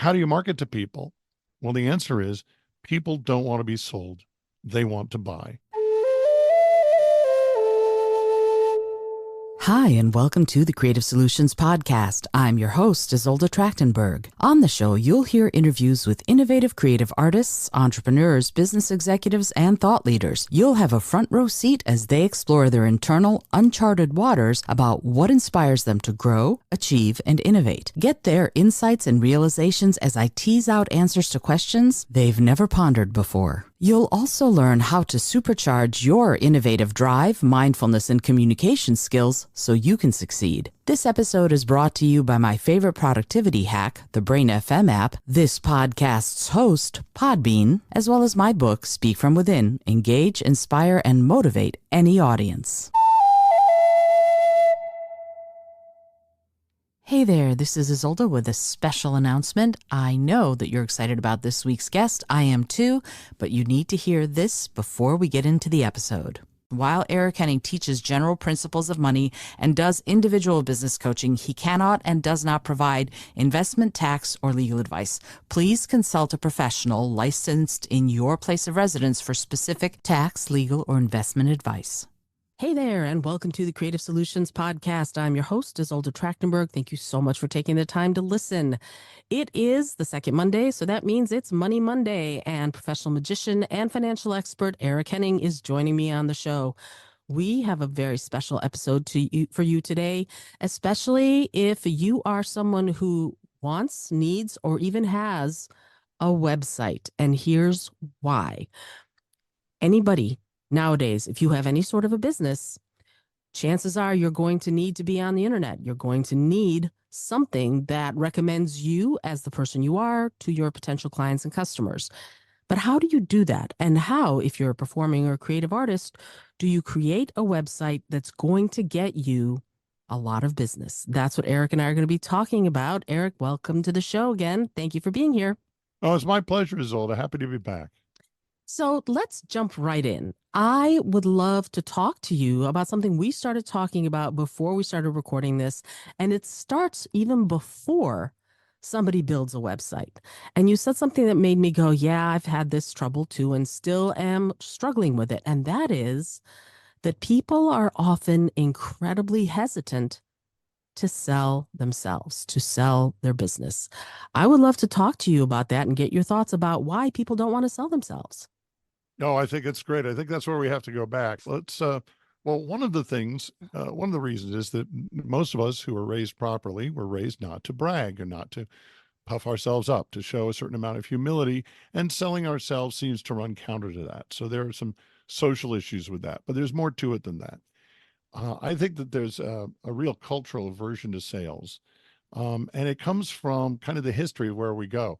how do you market to people? Well, the answer is people don't want to be sold. They want to buy. Hi, and welcome to the Creative Solutions Podcast. I'm your host, Izolda Trachtenberg. On the show, you'll hear interviews with innovative creative artists, entrepreneurs, business executives, and thought leaders. You'll have a front row seat as they explore their internal, uncharted waters about what inspires them to grow, achieve, and innovate. Get their insights and realizations as I tease out answers to questions they've never pondered before. You'll also learn how to supercharge your innovative drive, mindfulness, and communication skills so you can succeed. This episode is brought to you by my favorite productivity hack, the Brain FM app, this podcast's host, Podbean, as well as my book, Speak From Within, Engage, Inspire, and Motivate Any Audience. Hey there, this is Izolda with a special announcement. I know that you're excited about this week's guest. I am too, but you need to hear this before we get into the episode. While Eric Henning teaches general principles of money and does individual business coaching, he cannot and does not provide investment, tax, or legal advice. Please consult a professional licensed in your place of residence for specific tax, legal, or investment advice. Hey there, and welcome to the Creative Solutions Podcast. I'm your host, Izolda Trachtenberg. Thank you so much for taking the time to listen. It is the second Monday, so that means it's Money Monday, and professional magician and financial expert Eric Henning is joining me on the show. We have a very special episode for you today, especially if you are someone who wants, needs, or even has a website. And here's why. Anybody nowadays, if you have any sort of a business, chances are you're going to need to be on the internet. You're going to need something that recommends you as the person you are to your potential clients and customers. But how do you do that? And how, if you're a performing or creative artist, do you create a website that's going to get you a lot of business? That's what Eric and I are going to be talking about. Eric, welcome to the show again. Thank you for being here. Oh, it's my pleasure, Izolda. Happy to be back. So let's jump right in. I would love to talk to you about something we started talking about before we started recording this, and it starts even before somebody builds a website. And you said something that made me go, yeah, I've had this trouble too and still am struggling with it. And that is that people are often incredibly hesitant to sell themselves, to sell their business. I would love to talk to you about that and get your thoughts about why people don't want to sell themselves. No, I think it's great. I think that's where we have to go back. Well, one of the reasons is that most of us who are raised properly were raised not to brag and not to puff ourselves up, to show a certain amount of humility, and selling ourselves seems to run counter to that. So there are some social issues with that, but there's more to it than that. I think that there's a real cultural aversion to sales, and it comes from kind of the history of where we go.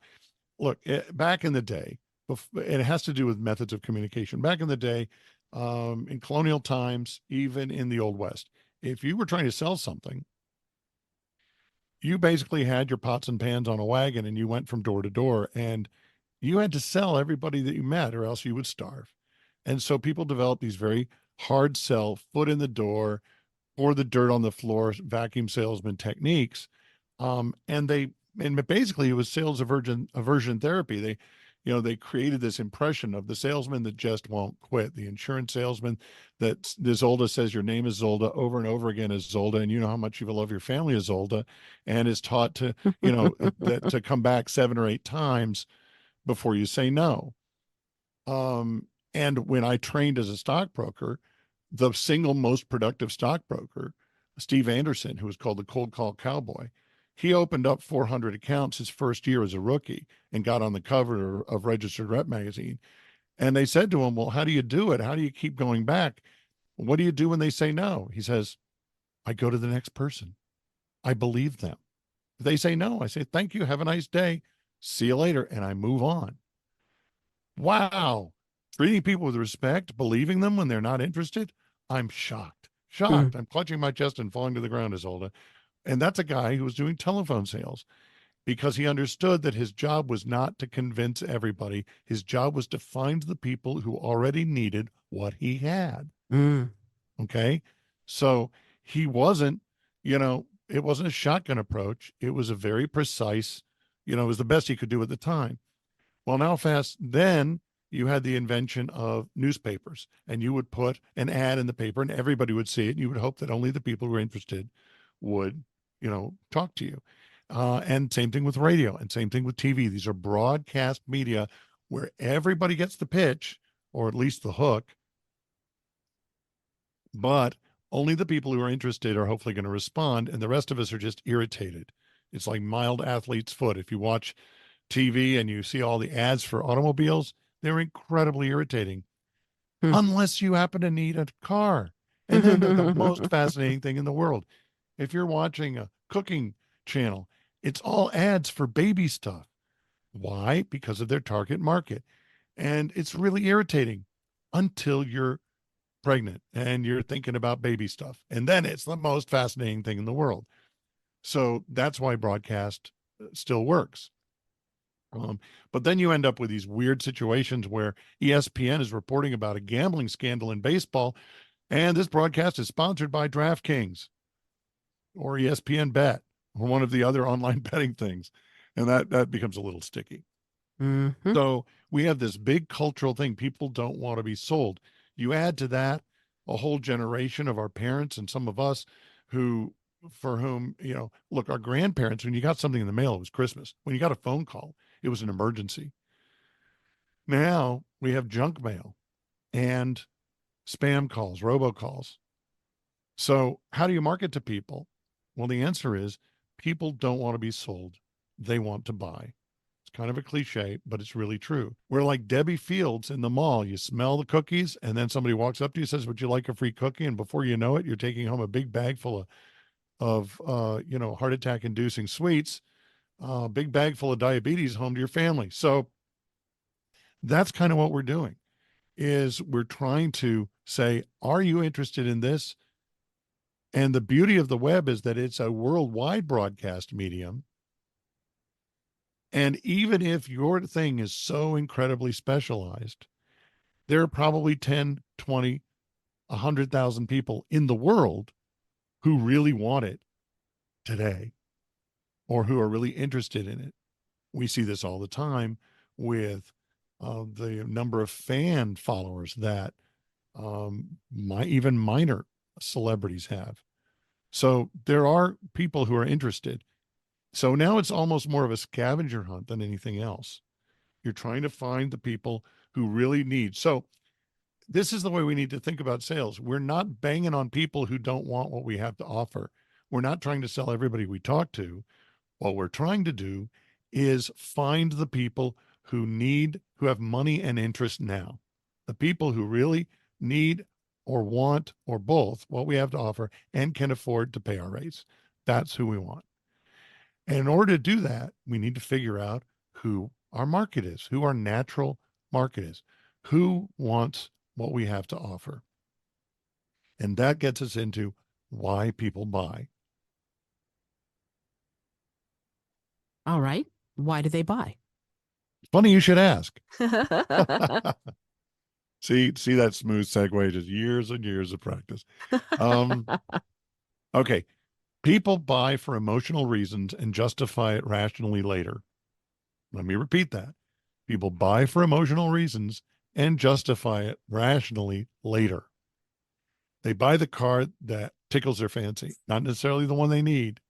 Look, back in the day, and it has to do with methods of communication. Back in the day, in colonial times, even in the Old West, if you were trying to sell something, you basically had your pots and pans on a wagon and you went from door to door and you had to sell everybody that you met or else you would starve. And so people developed these very hard sell, foot in the door, pour the dirt on the floor, vacuum salesman techniques. And basically it was sales aversion therapy. They created this impression of the salesman that just won't quit, the insurance salesman that Izolda says your name is Zolda over and over again as Zolda, and you know how much you love your family as Zolda, and is taught to, that to come back 7 or 8 times before you say no. And when I trained as a stockbroker, the single most productive stockbroker, Steve Anderson, who was called the cold call cowboy, he opened up 400 accounts his first year as a rookie and got on the cover of Registered Rep magazine. And they said to him, well, how do you do it? How do you keep going back? What do you do when they say no? He says, I go to the next person. I believe them. If they say no, I say, thank you. Have a nice day. See you later. And I move on. Wow. Treating people with respect, believing them when they're not interested. I'm shocked. I'm clutching my chest and falling to the ground, Izolda. And that's a guy who was doing telephone sales because he understood that his job was not to convince everybody. His job was to find the people who already needed what he had. Okay. So he wasn't, it wasn't a shotgun approach. It was a very precise it was the best he could do at the time. Well, now fast then you had the invention of newspapers, and you would put an ad in the paper and everybody would see it. And you would hope that only the people who were interested would, talk to you. And same thing with radio and same thing with TV. These are broadcast media where everybody gets the pitch, or at least the hook, but only the people who are interested are hopefully going to respond. And the rest of us are just irritated. It's like mild athlete's foot. If you watch TV and you see all the ads for automobiles, they're incredibly irritating, unless you happen to need a car. And then the most fascinating thing in the world, if you're watching a cooking channel, it's all ads for baby stuff. Why? Because of their target market. And it's really irritating until you're pregnant and you're thinking about baby stuff. And then it's the most fascinating thing in the world. So that's why broadcast still works. But then you end up with these weird situations where ESPN is reporting about a gambling scandal in baseball, and this broadcast is sponsored by DraftKings or ESPN Bet or one of the other online betting things. And that becomes a little sticky. Mm-hmm. So we have this big cultural thing. People don't want to be sold. You add to that a whole generation of our parents and some of us for whom, look, our grandparents, when you got something in the mail, it was Christmas. When you got a phone call, it was an emergency. Now we have junk mail and spam calls, robocalls. So how do you market to people? Well, the answer is people don't want to be sold. They want to buy. It's kind of a cliche, but it's really true. We're like Debbie Fields in the mall. You smell the cookies, and then somebody walks up to you and says, would you like a free cookie? And before you know it, you're taking home a big bag full of heart attack inducing sweets, a big bag full of diabetes home to your family. So that's kind of what we're doing, is we're trying to say, are you interested in this? And the beauty of the web is that it's a worldwide broadcast medium. And even if your thing is so incredibly specialized, there are probably 10, 20, 100,000 people in the world who really want it today or who are really interested in it. We see this all the time with the number of fan followers that even minor celebrities have. So there are people who are interested. So now it's almost more of a scavenger hunt than anything else. You're trying to find the people who really need. So this is the way we need to think about sales. We're not banging on people who don't want what we have to offer. We're not trying to sell everybody we talk to. What we're trying to do is find the people who have money and interest now, the people who really need or want or both what we have to offer and can afford to pay our rates. That's who we want. And in order to do that, we need to figure out who our market is, who our natural market is, who wants what we have to offer. And that gets us into why people buy. All right. Why do they buy? Funny you should ask. See that smooth segue, just years and years of practice. Okay. People buy for emotional reasons and justify it rationally later. Let me repeat that. People buy for emotional reasons and justify it rationally later. They buy the car that tickles their fancy, not necessarily the one they need.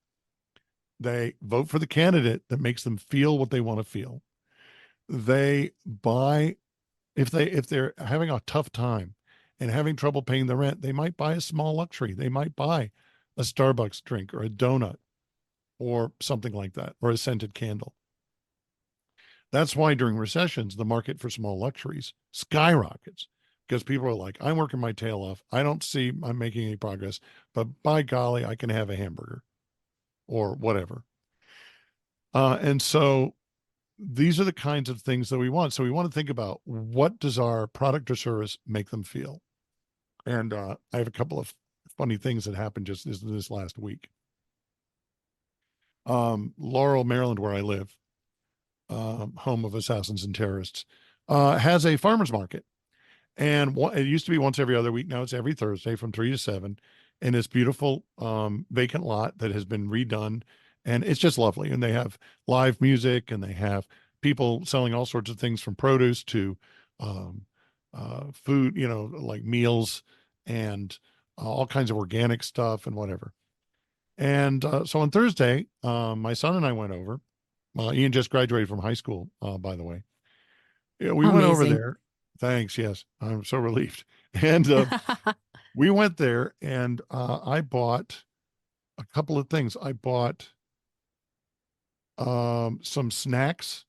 They vote for the candidate that makes them feel what they want to feel. They buy if they're having a tough time and having trouble paying the rent, they might buy a small luxury. They might buy a Starbucks drink or a donut or something like that, or a scented candle. That's why during recessions, the market for small luxuries skyrockets, because people are like, I'm working my tail off. I don't see I'm making any progress, but by golly, I can have a hamburger or whatever. And so these are the kinds of things that we want. So we want to think about, what does our product or service make them feel? And I have a couple of funny things that happened just this last week. Laurel, Maryland, where I live, home of assassins and terrorists, has a farmer's market. And it used to be once every other week. Now it's every Thursday from 3 to 7 in this beautiful vacant lot that has been redone And it's just lovely. And they have live music, and they have people selling all sorts of things from produce to um, food, like meals and all kinds of organic stuff and whatever. And so on Thursday, my son and I went over. Ian just graduated from high school, by the way. Yeah, we went over Amazing. there. Thanks. Yes, I'm so relieved. And we went there, and I bought a couple of things. I bought some snacks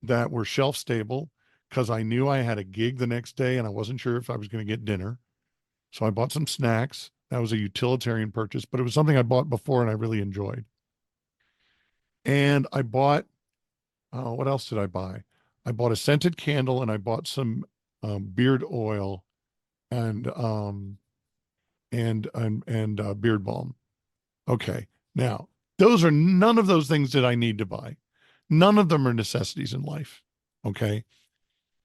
that were shelf stable because I knew I had a gig the next day and I wasn't sure if I was going to get dinner. So I bought some snacks. That was a utilitarian purchase, but it was something I bought before and I really enjoyed. And I bought, what else did I buy? I bought a scented candle, and I bought some beard oil and beard balm. Okay. Now, those are none of those things that I need to buy. None of them are necessities in life. Okay.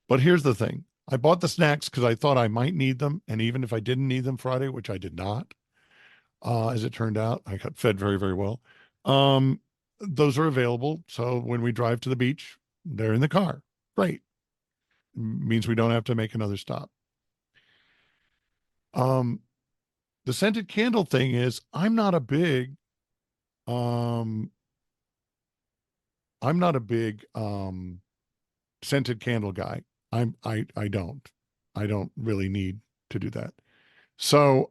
But here's the thing. I bought the snacks because I thought I might need them. And even if I didn't need them Friday, which I did not, as it turned out, I got fed very, very well. Those are available. So when we drive to the beach, they're in the car. Great. Means we don't have to make another stop. Um, the scented candle thing is um, I'm not a big scented candle guy. I don't. I don't really need to do that. So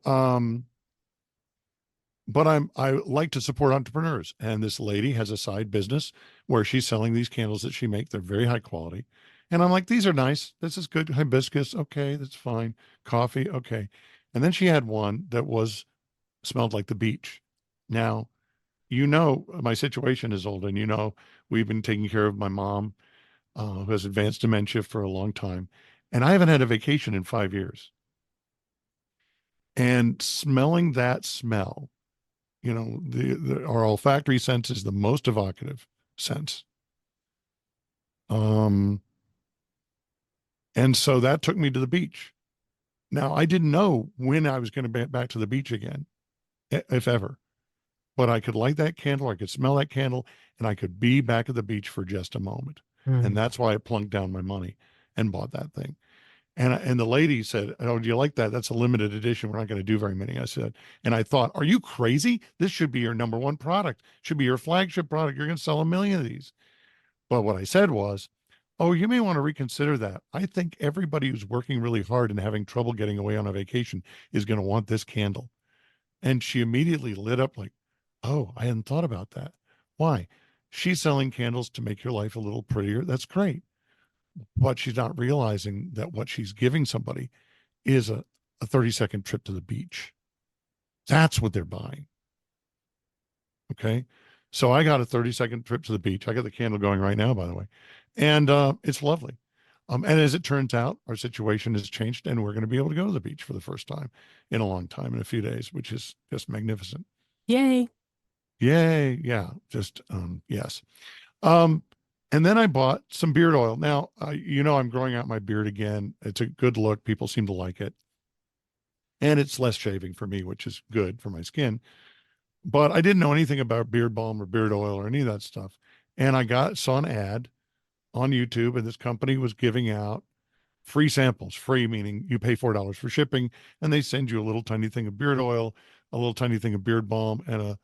but I like to support entrepreneurs. And this lady has a side business where she's selling these candles that she makes. They're very high quality. And I'm like, these are nice. This is good. Hibiscus. Okay, that's fine. Coffee. Okay. And then she had one that smelled like the beach. Now, my situation is old, and we've been taking care of my mom, who has advanced dementia, for a long time. And I haven't had a vacation in 5 years. And smelling that smell, our olfactory sense is the most evocative sense. Um, and so that took me to the beach. Now, I didn't know when I was going to be back to the beach again, if ever, but I could light that candle, I could smell that candle, and I could be back at the beach for just a moment. And Mm. that's why I plunked down my money and bought that thing. And the lady said, "Oh, do you like that? That's a limited edition. We're not going to do very many." I said, and I thought, "Are you crazy? This should be your number one product. Should be your flagship product. You're going to sell 1 million of these." But what I said was, "Oh, you may want to reconsider that. I think everybody who's working really hard and having trouble getting away on a vacation is going to want this candle." And she immediately lit up like, "Oh, I hadn't thought about that. Why? She's selling candles to make your life a little prettier. That's great. But she's not realizing that what she's giving somebody is a 30-second trip to the beach. That's what they're buying." Okay. So I got a 30-second trip to the beach. I got the candle going right now, by the way. And it's lovely. And as it turns out, our situation has changed, and we're going to be able to go to the beach for the first time in a long time, in a few days, which is just magnificent. Yay. Yay. Yeah. Just, yes. Um, and then I bought some beard oil. Now, I'm growing out my beard again. It's a good look. People seem to like it. And it's less shaving for me, which is good for my skin. But I didn't know anything about beard balm or beard oil or any of that stuff. And saw an ad on YouTube, and this company was giving out free samples. Free meaning you pay $4 for shipping, and they send you a little tiny thing of beard oil, a little tiny thing of beard balm, and a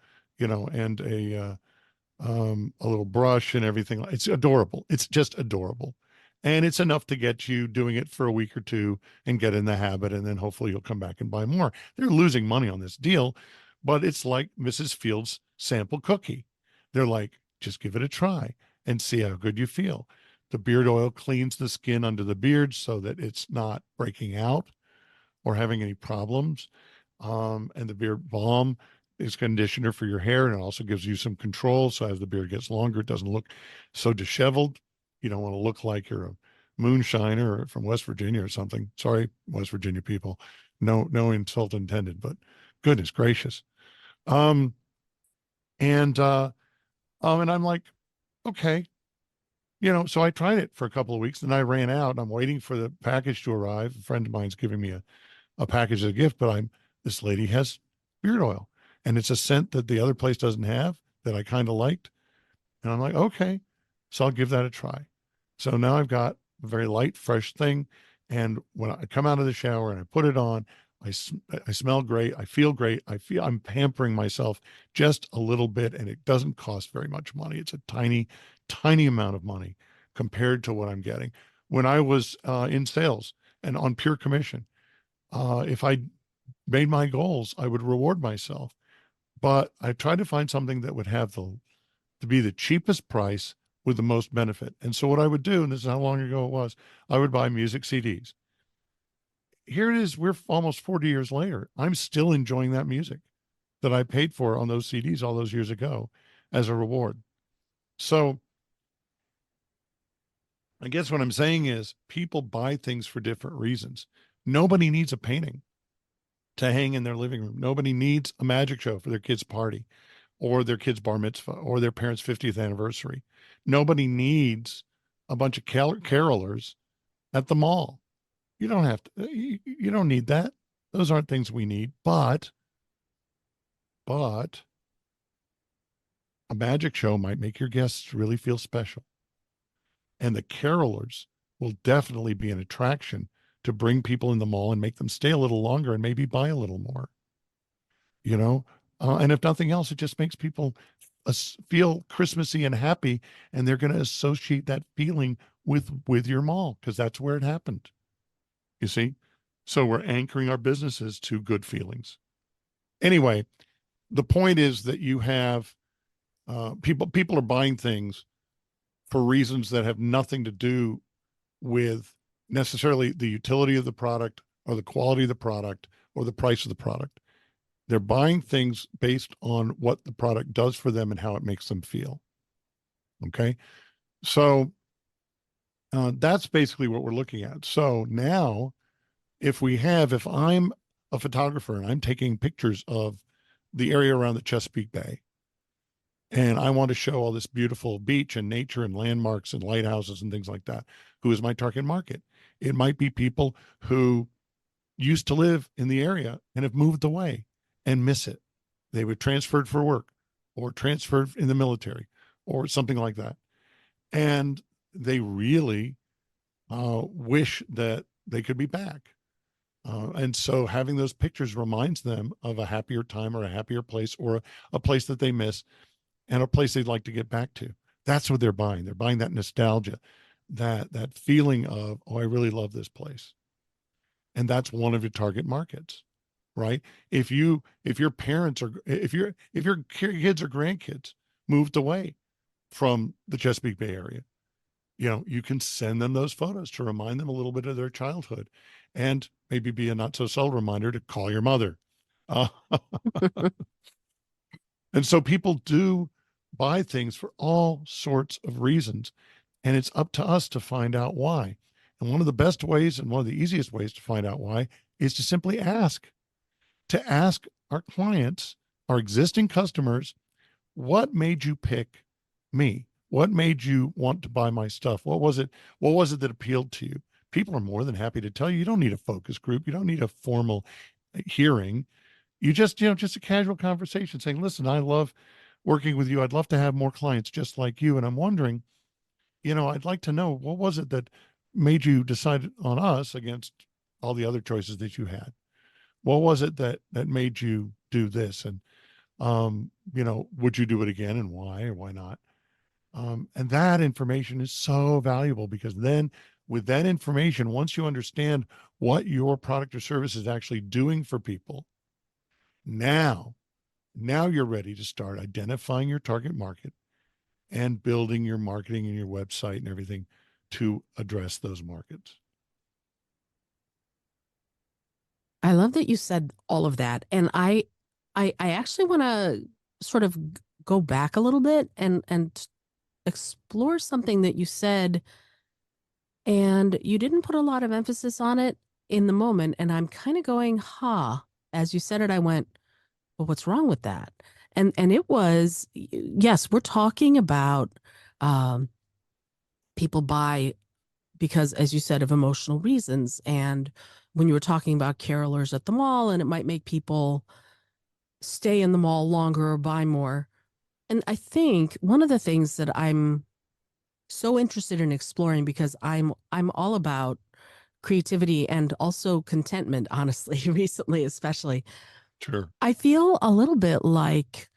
little brush and everything. It's adorable. It's just adorable. And it's enough to get you doing it for a week or two and get in the habit. And then hopefully you'll come back and buy more. They're losing money on this deal, but it's like Mrs. Fields' sample cookie. They're like, just give it a try and see how good you feel. The beard oil cleans the skin under the beard so that it's not breaking out or having any problems. And the beard balm is conditioner for your hair, and it also gives you some control. So as the beard gets longer, it doesn't look so disheveled. You don't want to look like you're a moonshiner or from West Virginia or something. Sorry, West Virginia people. No insult intended, but goodness gracious. Um, and I'm like, okay, so I tried it for a couple of weeks, and I ran out, and I'm waiting for the package to arrive. A friend of mine's giving me a package as a gift, but this lady has beard oil, and it's a scent that the other place doesn't have. that I kind of liked. And I'm like, okay, so I'll give that a try. So now I've got a very light, fresh thing. And when I come out of the shower and I put it on, I smell great. I feel great. I feel I'm pampering myself just a little bit, and it doesn't cost very much money. It's a tiny, tiny amount of money compared to what I'm getting. When I was in sales and on pure commission, if I made my goals, I would reward myself. But I tried to find something that would have to be the cheapest price with the most benefit. And so what I would do, and this is how long ago it was, I would buy music CDs. Here it is, we're almost 40 years later. I'm still enjoying that music that I paid for on those CDs all those years ago as a reward. So I guess what I'm saying is people buy things for different reasons. Nobody needs a painting to hang in their living room. Nobody needs a magic show for their kid's party or their kid's bar mitzvah or their parents' 50th anniversary. Nobody needs a bunch of carolers at the mall. You don't have to, you don't need that. Those aren't things we need. But a magic show might make your guests really feel special. And the carolers will definitely be an attraction to bring people in the mall and make them stay a little longer and maybe buy a little more, you know? And if nothing else, it just makes people feel Christmassy and happy, and they're going to associate that feeling with your mall because that's where it happened. You see? So we're anchoring our businesses to good feelings. Anyway, the point is that you have people are buying things for reasons that have nothing to do with necessarily the utility of the product or the quality of the product or the price of the product. They're buying things based on what the product does for them and how it makes them feel. Okay. So that's basically what we're looking at. So now, if I'm a photographer and I'm taking pictures of the area around the Chesapeake Bay, and I want to show all this beautiful beach and nature and landmarks and lighthouses and things like that, who is my target market? It might be people who used to live in the area and have moved away and miss it. They were transferred for work or transferred in the military or something like that. And they really wish that they could be back. And so having those pictures reminds them of a happier time or a happier place or a place that they miss and a place they'd like to get back to. That's what they're buying. They're buying that nostalgia, that feeling of, oh, I really love this place. And that's one of your target markets, right? If your parents are, if your kids or grandkids moved away from the Chesapeake Bay area, you can send them those photos to remind them a little bit of their childhood and maybe be a not so subtle reminder to call your mother. And so people do buy things for all sorts of reasons, and it's up to us to find out why. And one of the best ways and one of the easiest ways to find out why is to simply to ask our clients, our existing customers, what made you pick me? What made you want to buy my stuff? What was it that appealed to you? People are more than happy to tell you. You don't need a focus group. You don't need a formal hearing. You just a casual conversation saying, listen, I love working with you. I'd love to have more clients just like you. And I'm wondering, I'd like to know, what was it that made you decide on us against all the other choices that you had? What was it that made you do this? And, would you do it again, and why or why not? And that information is so valuable, because then with that information, once you understand what your product or service is actually doing for people, now you're ready to start identifying your target market and building your marketing and your website and everything to address those markets. I love that you said all of that. And I actually want to sort of go back a little bit and explore something that you said, and you didn't put a lot of emphasis on it in the moment. And I'm kind of going, as you said it, I went, well, what's wrong with that? And it was, yes, we're talking about people buy because, as you said, of emotional reasons. And when you were talking about carolers at the mall, and it might make people stay in the mall longer or buy more, And I think one of the things that I'm so interested in exploring, because I'm all about creativity and also contentment, honestly, recently especially. Sure. I feel a little bit like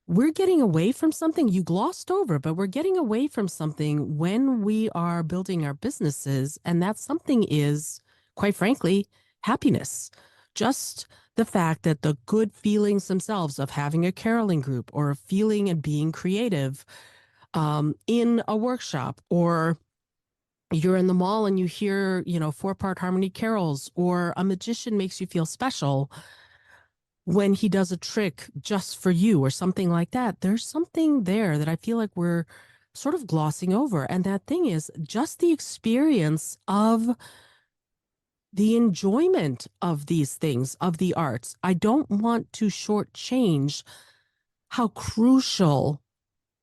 we're getting away from something you glossed over, but we're getting away from something when we are building our businesses. And that something is, quite frankly, happiness. Just the fact that the good feelings themselves of having a caroling group or feeling and being creative in a workshop, or you're in the mall and you hear, 4-part harmony carols, or a magician makes you feel special when he does a trick just for you or something like that. There's something there that I feel like we're sort of glossing over. And that thing is just the experience of the enjoyment of these things, of the arts. I don't want to shortchange how crucial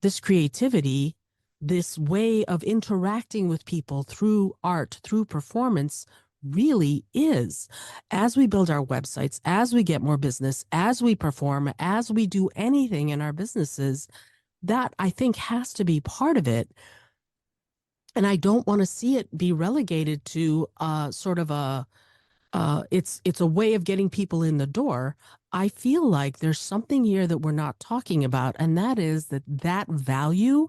this creativity, this way of interacting with people through art, through performance, really is. As we build our websites, as we get more business, as we perform, as we do anything in our businesses, that I think has to be part of it. And I don't want to see it be relegated to sort of it's a way of getting people in the door. I feel like there's something here that we're not talking about, and that is that value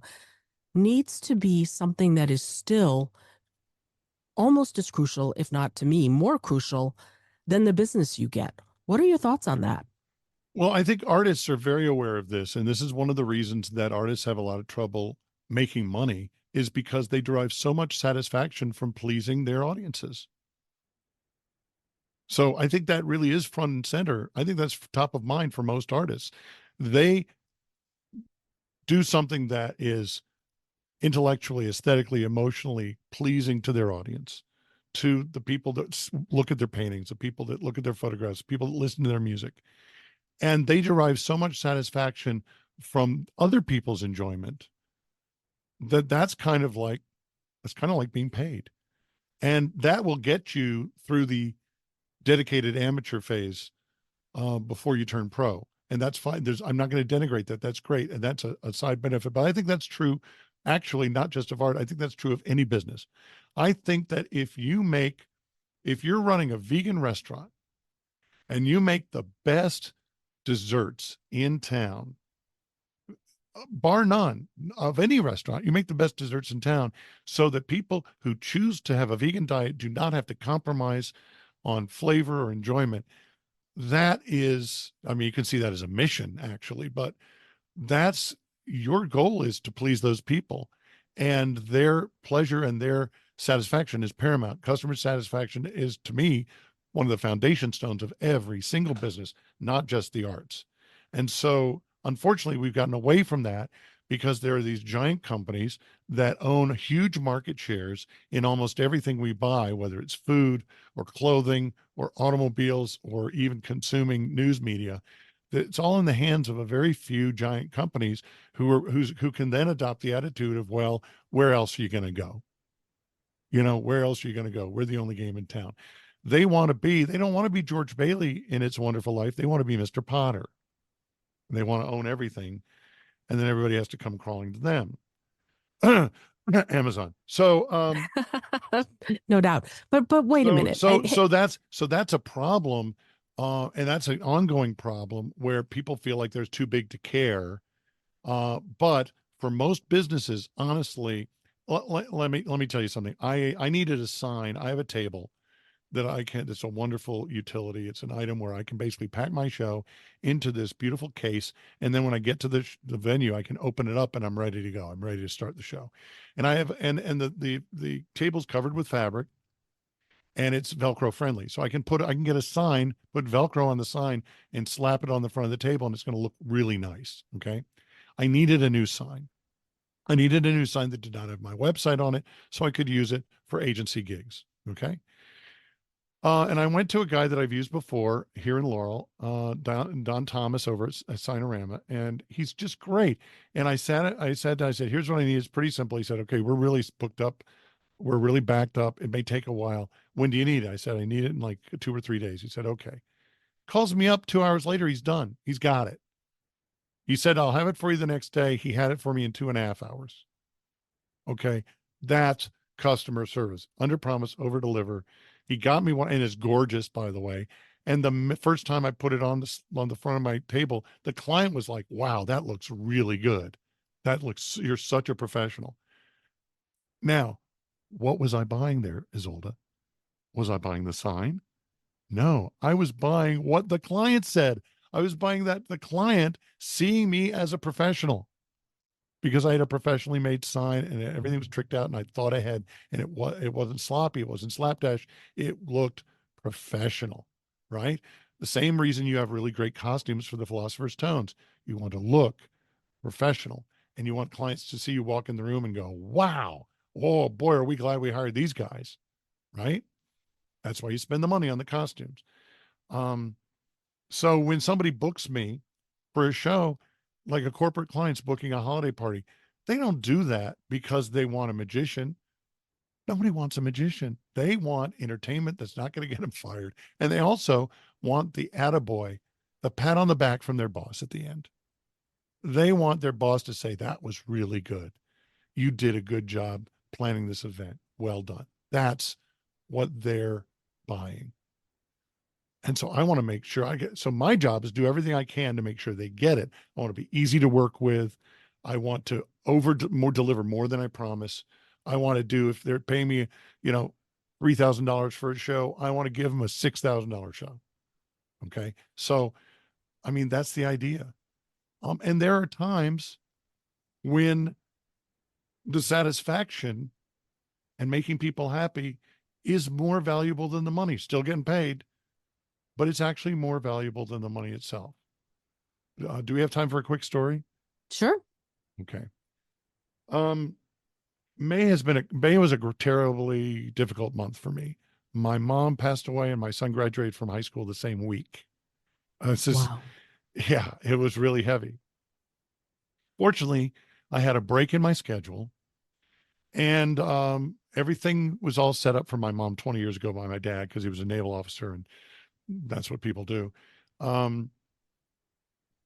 needs to be something that is still almost as crucial, if not to me, more crucial than the business you get. What are your thoughts on that? Well, I think artists are very aware of this, and this is one of the reasons that artists have a lot of trouble making money is because they derive so much satisfaction from pleasing their audiences. So I think that really is front and center. I think that's top of mind for most artists. They do something that is intellectually, aesthetically, emotionally pleasing to their audience, to the people that look at their paintings, the people that look at their photographs, people that listen to their music. And they derive so much satisfaction from other people's enjoyment that that's kind of like being paid. And that will get you through the dedicated amateur phase before you turn pro. And that's fine. I'm not going to denigrate that. That's great. And that's a side benefit. But I think that's true, actually, not just of art. I think that's true of any business. I think that if you're running a vegan restaurant and you make the best desserts in town, bar none of any restaurant, you make the best desserts in town so that people who choose to have a vegan diet do not have to compromise on flavor or enjoyment. That is, I mean, you can see that as a mission actually, but that's your goal is to please those people, and their pleasure and their satisfaction is paramount. Customer satisfaction is, to me, one of the foundation stones of every single business, not just the arts. And so, unfortunately, we've gotten away from that because there are these giant companies that own huge market shares in almost everything we buy, whether it's food or clothing or automobiles or even consuming news media. It's all in the hands of a very few giant companies who can then adopt the attitude of, well, where else are you going to go? Where else are you going to go? We're the only game in town. They don't want to be George Bailey in It's a Wonderful Life. They want to be Mr. Potter. They want to own everything. And then everybody has to come crawling to them. Amazon. No doubt. But wait a minute. That's a problem. And that's an ongoing problem where people feel like there's too big to care. But for most businesses, honestly, let me tell you something. I needed a sign. I have a table that it's a wonderful utility. It's an item where I can basically pack my show into this beautiful case. And then when I get to the venue, I can open it up and I'm ready to go. I'm ready to start the show. And I have, and the table's covered with fabric and it's Velcro friendly. So I can get a sign, put Velcro on the sign and slap it on the front of the table. And it's going to look really nice. Okay. I needed a new sign. I needed a new sign that did not have my website on it so I could use it for agency gigs. Okay. And I went to a guy that I've used before here in Laurel, Don Thomas over at Signorama, and he's just great. And I said, here's what I need. It's pretty simple. He said, okay, we're really booked up. We're really backed up. It may take a while. When do you need it? I said, I need it in like 2 or 3 days. He said, okay. Calls me up 2 hours later. He's done. He's got it. He said, I'll have it for you the next day. He had it for me in 2.5 hours. Okay. That's customer service. Under promise, over deliver. He got me one, and it's gorgeous, by the way. And the first time I put it on the front of my table, the client was like, wow, that looks really good. You're such a professional. Now, what was I buying there, Izolda? Was I buying the sign? No, I was buying what the client said. I was buying that the client seeing me as a professional, because I had a professionally made sign and everything was tricked out and I thought ahead, and it wasn't sloppy, it wasn't slapdash, it looked professional, right? The same reason you have really great costumes for the Philosopher's Tones. You want to look professional, and you want clients to see you walk in the room and go, wow, oh boy, are we glad we hired these guys, right? That's why you spend the money on the costumes. So when somebody books me for a show, like a corporate client's booking a holiday party, they don't do that because they want a magician. Nobody wants a magician. They want entertainment that's not going to get them fired. And they also want the attaboy, the pat on the back from their boss at the end. They want their boss to say, that was really good. You did a good job planning this event. Well done. That's what they're buying. And so I want to make sure so my job is do everything I can to make sure they get it. I want to be easy to work with. I want to deliver more than I promise. I want to do, if they're paying me, $3,000 for a show, I want to give them a $6,000 show. Okay. So, I mean, that's the idea. And there are times when the satisfaction and making people happy is more valuable than the money. Still getting paid, but it's actually more valuable than the money itself. Do we have time for a quick story? Sure. Okay. May was a terribly difficult month for me. My mom passed away and my son graduated from high school the same week. Wow. Yeah, it was really heavy. Fortunately, I had a break in my schedule, and everything was all set up for my mom 20 years ago by my dad, because he was a naval officer, and that's what people do. And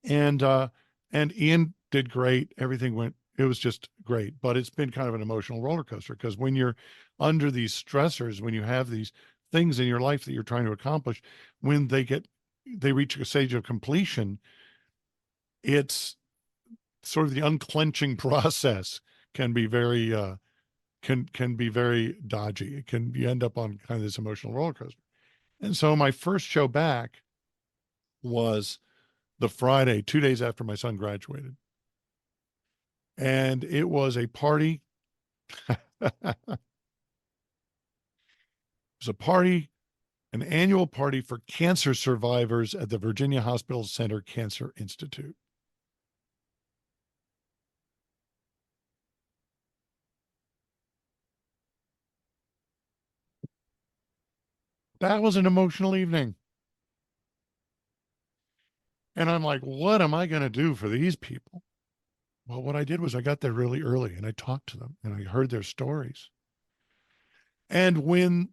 Ian did great. It was just great, but it's been kind of an emotional roller coaster, because when you're under these stressors, when you have these things in your life that you're trying to accomplish, when they reach a stage of completion, it's sort of the unclenching process can be very can be very dodgy. You end up on kind of this emotional roller coaster. And so my first show back was the Friday, 2 days after my son graduated. And it was a party. It was a party, an annual party for cancer survivors at the Virginia Hospital Center Cancer Institute. That was an emotional evening. And I'm like, what am I going to do for these people? Well, what I did was I got there really early and I talked to them and I heard their stories. And when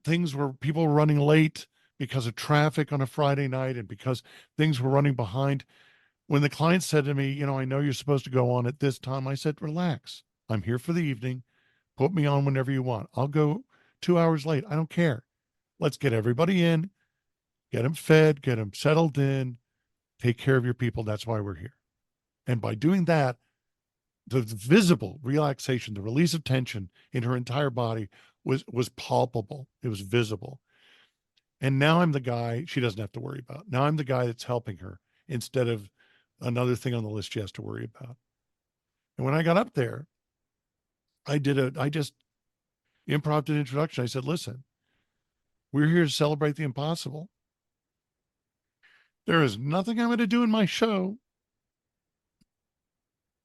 people were running late because of traffic on a Friday night and because things were running behind, when the client said to me, I know you're supposed to go on at this time, I said, relax. I'm here for the evening. Put me on whenever you want. I'll go 2 hours late. I don't care. Let's get everybody in, get them fed, get them settled in, take care of your people. That's why we're here. And by doing that, the visible relaxation, the release of tension in her entire body was palpable. It was visible. And now I'm the guy she doesn't have to worry about. Now I'm the guy that's helping her instead of another thing on the list she has to worry about. And when I got up there, I just improv an introduction. I said, listen, we're here to celebrate the impossible. There is nothing I'm going to do in my show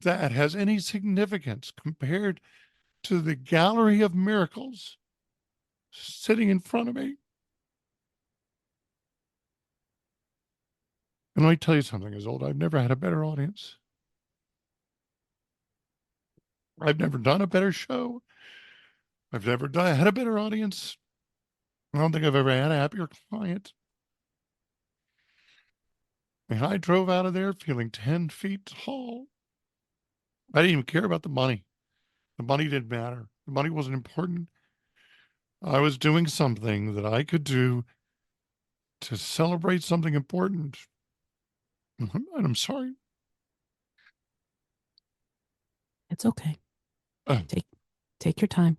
that has any significance compared to the gallery of miracles sitting in front of me. And let me tell you something, Izolda, I've never had a better audience. I've never done a better show. I've never had a better audience. I don't think I've ever had a happier client. And I drove out of there feeling 10 feet tall. I didn't even care about the money. The money didn't matter. The money wasn't important. I was doing something that I could do to celebrate something important. And I'm sorry. It's okay. Uh, Take your time.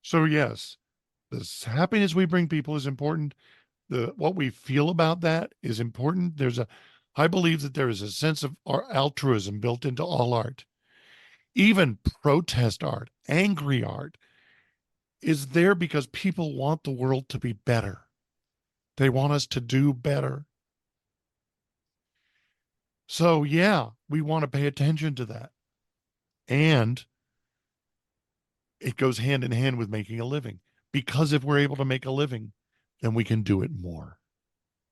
so yes, the happiness we bring people is important. What we feel about that is important. I believe that there is a sense of our altruism built into all art. Even protest art, angry art is there because people want the world to be better. They want us to do better. So yeah, we want to pay attention to that. And it goes hand in hand with making a living. Because if we're able to make a living, then we can do it more.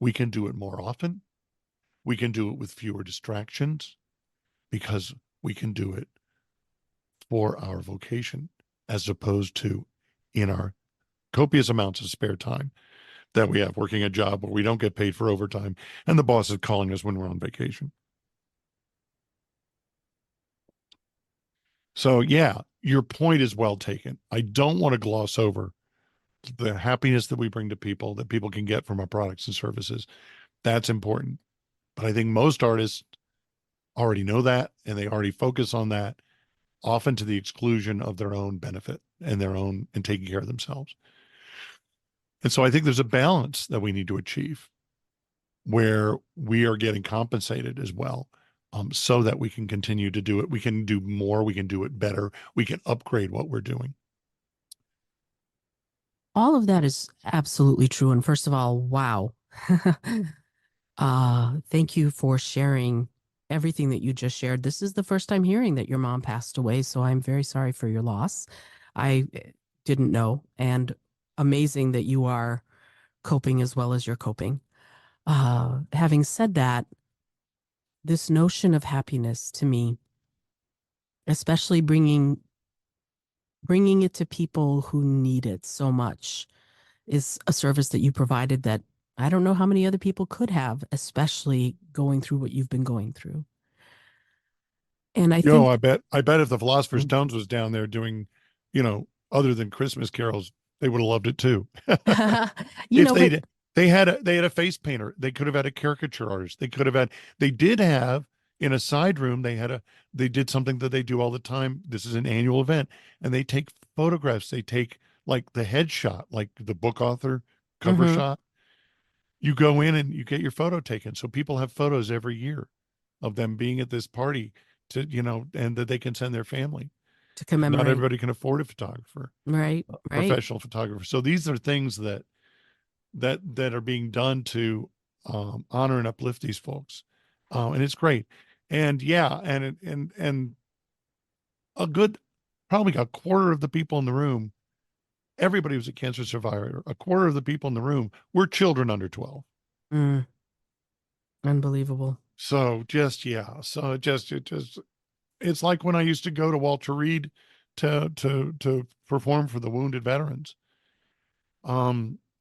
We can do it more often. We can do it with fewer distractions because we can do it for our vocation as opposed to in our copious amounts of spare time that we have working a job where we don't get paid for overtime and the boss is calling us when we're on vacation. So yeah, your point is well taken. I don't want to gloss over the happiness that we bring to people that people can get from our products and services. That's important. But I think most artists already know that and they already focus on that, often to the exclusion of their own benefit and taking care of themselves. And so I think there's a balance that we need to achieve where we are getting compensated as well, so that we can continue to do it. We can do more. We can do it better. We can upgrade what we're doing. All of that is absolutely true. And first of all, wow. Thank you for sharing everything that you just shared. This is the first time hearing that your mom passed away, so I'm very sorry for your loss. I didn't know, and amazing that you are coping as well as you're coping. Having said that, this notion of happiness to me, especially bringing it to people who need it so much, is a service that you provided that I don't know how many other people could have, especially going through what you've been going through. And I think, I bet if the Philosopher's Stones was down there doing, other than Christmas carols, they would have loved it too. you If know, but they had a face painter, they could have had a caricature artist. They did have in a side room, they did something that they do all the time. This is an annual event and they take photographs. They take like the headshot, like the book author cover mhm, shot. You go in and you get your photo taken. So people have photos every year of them being at this party and that they can send their family. to Not commemorate. everybody can afford a photographer, Right, a right. professional photographer. So these are things that are being done to honor and uplift these folks, and it's great. And yeah, and a good, probably a quarter of the people in the room, everybody was a cancer survivor. A quarter of the people in the room were children under 12. Mm, unbelievable. So just yeah, so it just it's like when I used to go to Walter Reed to perform for the wounded veterans.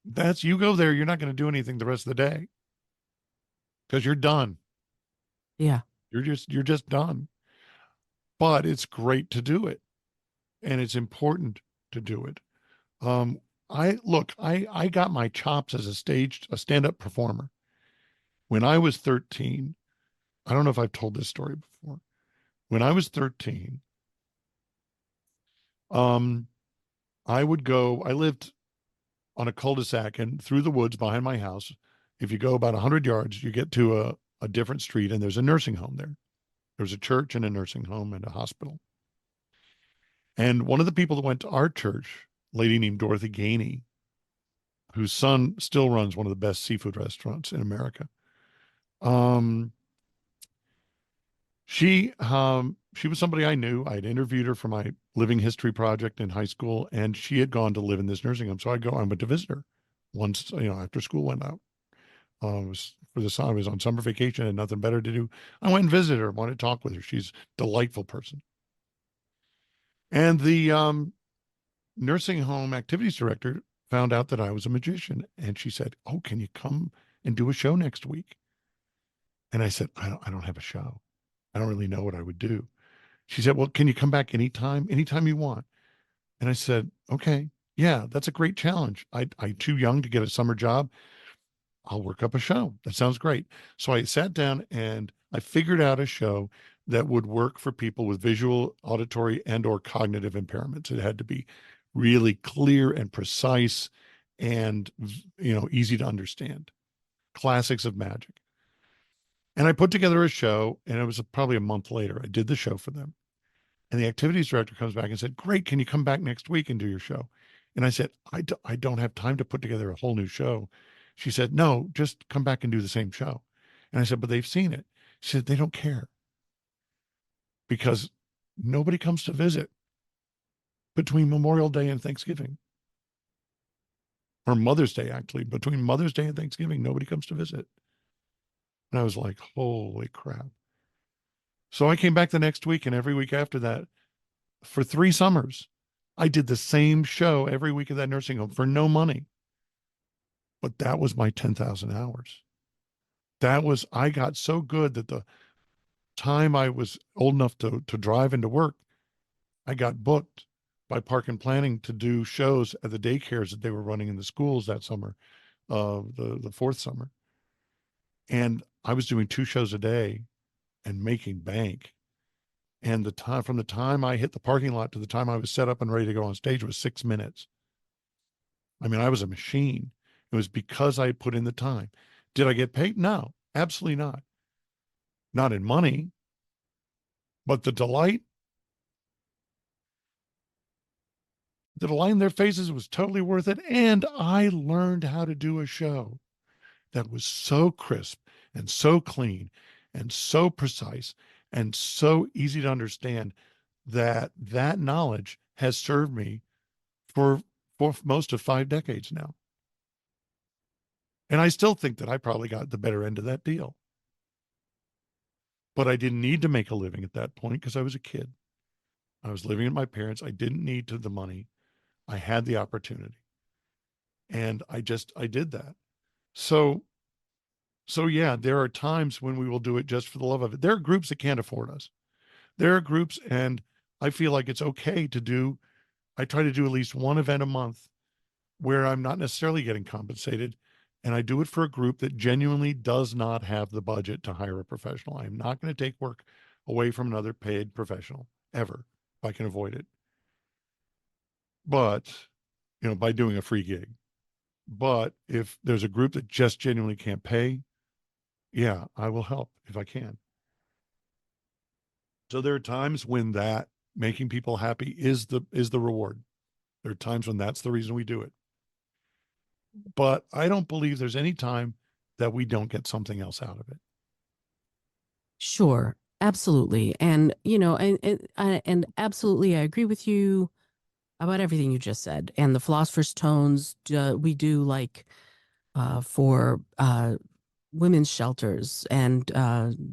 That's you go there, you're not going to do anything the rest of the day because you're done. Yeah. You're just done. But it's great to do it, and it's important to do it. Um, I got my chops as a stand-up performer when I was 13. I don't know if I've told this story before. When I was 13, um, I lived on a cul-de-sac and through the woods behind my house. If you go about 100 yards, you get to a different street and there's a nursing home there. There's a church and a nursing home and a hospital. And one of the people that went to our church, a lady named Dorothy Gainey, whose son still runs one of the best seafood restaurants in America. Um, she was somebody I knew. I'd interviewed her for my living history project in high school, and she had gone to live in this nursing home. So I went to visit her once, after school went out. I was on summer vacation, had nothing better to do. I went and visited her, wanted to talk with her. She's a delightful person. And nursing home activities director found out that I was a magician, and she said, "Oh, can you come and do a show next week?" And I said, I don't have a show. I don't really know what I would do." She said, "Well, can you come back anytime you want?" And I said, "Okay, yeah, that's a great challenge. I'm too young to get a summer job. I'll work up a show. That sounds great." So I sat down and I figured out a show that would work for people with visual, auditory, and or cognitive impairments. It had to be really clear and precise and, easy to understand. Classics of magic. And I put together a show, and it was probably a month later. I did the show for them. And the activities director comes back and said, "Great, can you come back next week and do your show?" And I said, I don't have time to put together a whole new show." She said, "No, just come back and do the same show." And I said, "But they've seen it." She said, "They don't care because nobody comes to visit between Memorial Day and Thanksgiving, or Mother's Day, actually. Between Mother's Day and Thanksgiving, nobody comes to visit." And I was like, holy crap. So I came back the next week, and every week after that, for 3 summers, I did the same show every week at that nursing home for no money. But that was my 10,000 hours. I got so good that the time I was old enough to drive into work, I got booked by Park and Planning to do shows at the daycares that they were running in the schools that summer, the 4th summer. And I was doing 2 shows a day and making bank. And from the time I hit the parking lot to the time I was set up and ready to go on stage was 6 minutes. I mean, I was a machine. It was because I put in the time. Did I get paid? No, absolutely not. Not in money, but the delight in their faces was totally worth it. And I learned how to do a show that was so crisp and so clean and so precise and so easy to understand that knowledge has served me for most of 5 decades now. And I still think that I probably got the better end of that deal. But I didn't need to make a living at that point because I was a kid. I was living at my parents'. I didn't need the money. I had the opportunity. And I did that. So yeah, there are times when we will do it just for the love of it. There are groups that can't afford us. There are groups, and I feel like it's okay to do, I try to do at least one event a month where I'm not necessarily getting compensated. And I do it for a group that genuinely does not have the budget to hire a professional. I'm not going to take work away from another paid professional ever, if I can avoid it. But, by doing a free gig. But if there's a group that just genuinely can't pay, yeah, I will help if I can. So there are times when that making people happy is the reward. There are times when that's the reason we do it. But I don't believe there's any time that we don't get something else out of it. Sure, absolutely. And, and absolutely, I agree with you about everything you just said. And the Philosopher's Tones, we do like for women's shelters and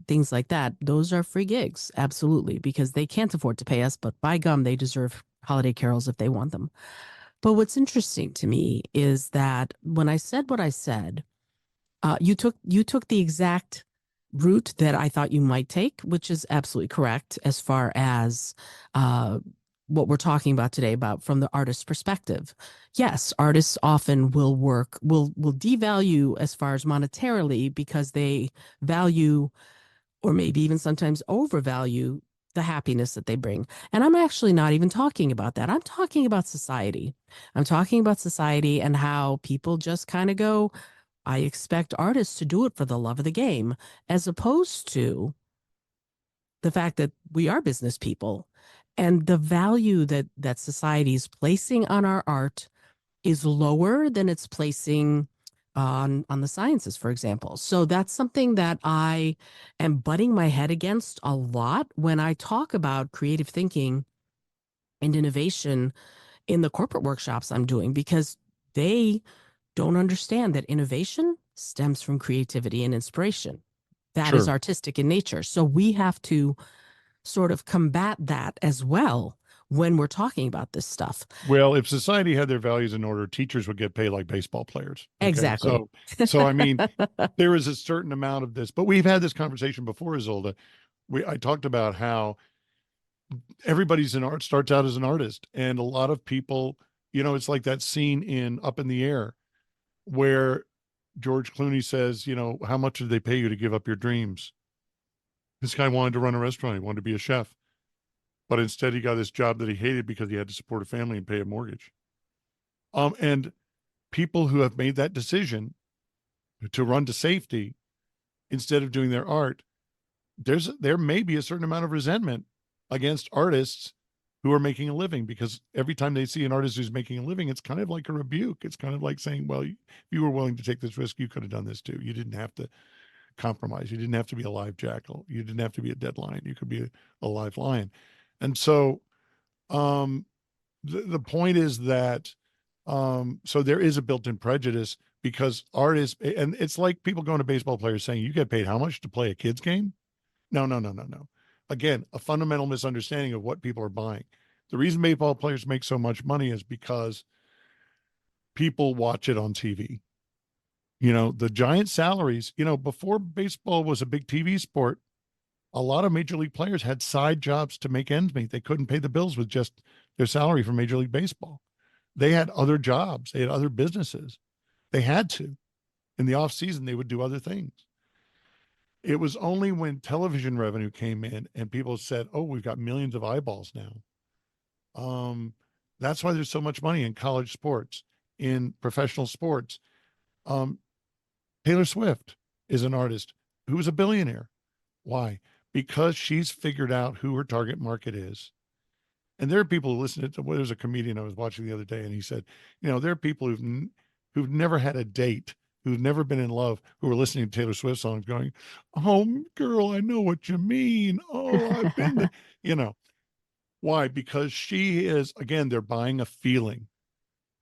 things like that. Those are free gigs, absolutely, because they can't afford to pay us, but by gum, they deserve holiday carols if they want them. But what's interesting to me is that when I said what I said, you took the exact route that I thought you might take, which is absolutely correct as far as what we're talking about today, about from the artist's perspective. Yes, artists often will devalue as far as monetarily because they value, or maybe even sometimes overvalue, the happiness that they bring. And I'm actually not even talking about that. I'm talking about society. I'm talking about society and how people just kind of go, I expect artists to do it for the love of the game, as opposed to the fact that we are business people and the value that society is placing on our art is lower than it's placing on the sciences, for example. So that's something that I am butting my head against a lot when I talk about creative thinking and innovation in the corporate workshops I'm doing, because they don't understand that innovation stems from creativity and inspiration. That is Sure. artistic in nature. So we have to sort of combat that as well when we're talking about this stuff. Well, if society had their values in order, teachers would get paid like baseball players. Okay? Exactly. So I mean, there is a certain amount of this, but we've had this conversation before, Izolda. I talked about how everybody's in art starts out as an artist, and a lot of people, it's like that scene in Up in the Air where George Clooney says, how much did they pay you to give up your dreams? This guy wanted to run a restaurant. He wanted to be a chef, but instead he got this job that he hated because he had to support a family and pay a mortgage. And people who have made that decision to run to safety instead of doing their art, there may be a certain amount of resentment against artists who are making a living, because every time they see an artist who's making a living, it's kind of like a rebuke. It's kind of like saying, well, if you were willing to take this risk, you could have done this too. You didn't have to compromise. You didn't have to be a live jackal. You didn't have to be a dead lion. You could be a live lion. And so the point is that so there is a built-in prejudice, because artists, and it's like people going to baseball players saying, you get paid how much to play a kid's game? No. Again, a fundamental misunderstanding of what people are buying. The reason baseball players make so much money is because people watch it on TV. The giant salaries, before baseball was a big TV sport, a lot of major league players had side jobs to make ends meet. They couldn't pay the bills with just their salary from Major League Baseball. They had other jobs. They had other businesses. They had to. In the off season, they would do other things. It was only when television revenue came in and people said, oh, we've got millions of eyeballs now. That's why there's so much money in college sports, in professional sports. Taylor Swift is an artist who is a billionaire. Why? Because she's figured out who her target market is. And there are people who listen to, there's a comedian I was watching the other day, and he said, there are people who've never had a date, who've never been in love, who are listening to Taylor Swift songs going, oh, girl, I know what you mean. Oh, I've been there. Why? Because she is, again, they're buying a feeling.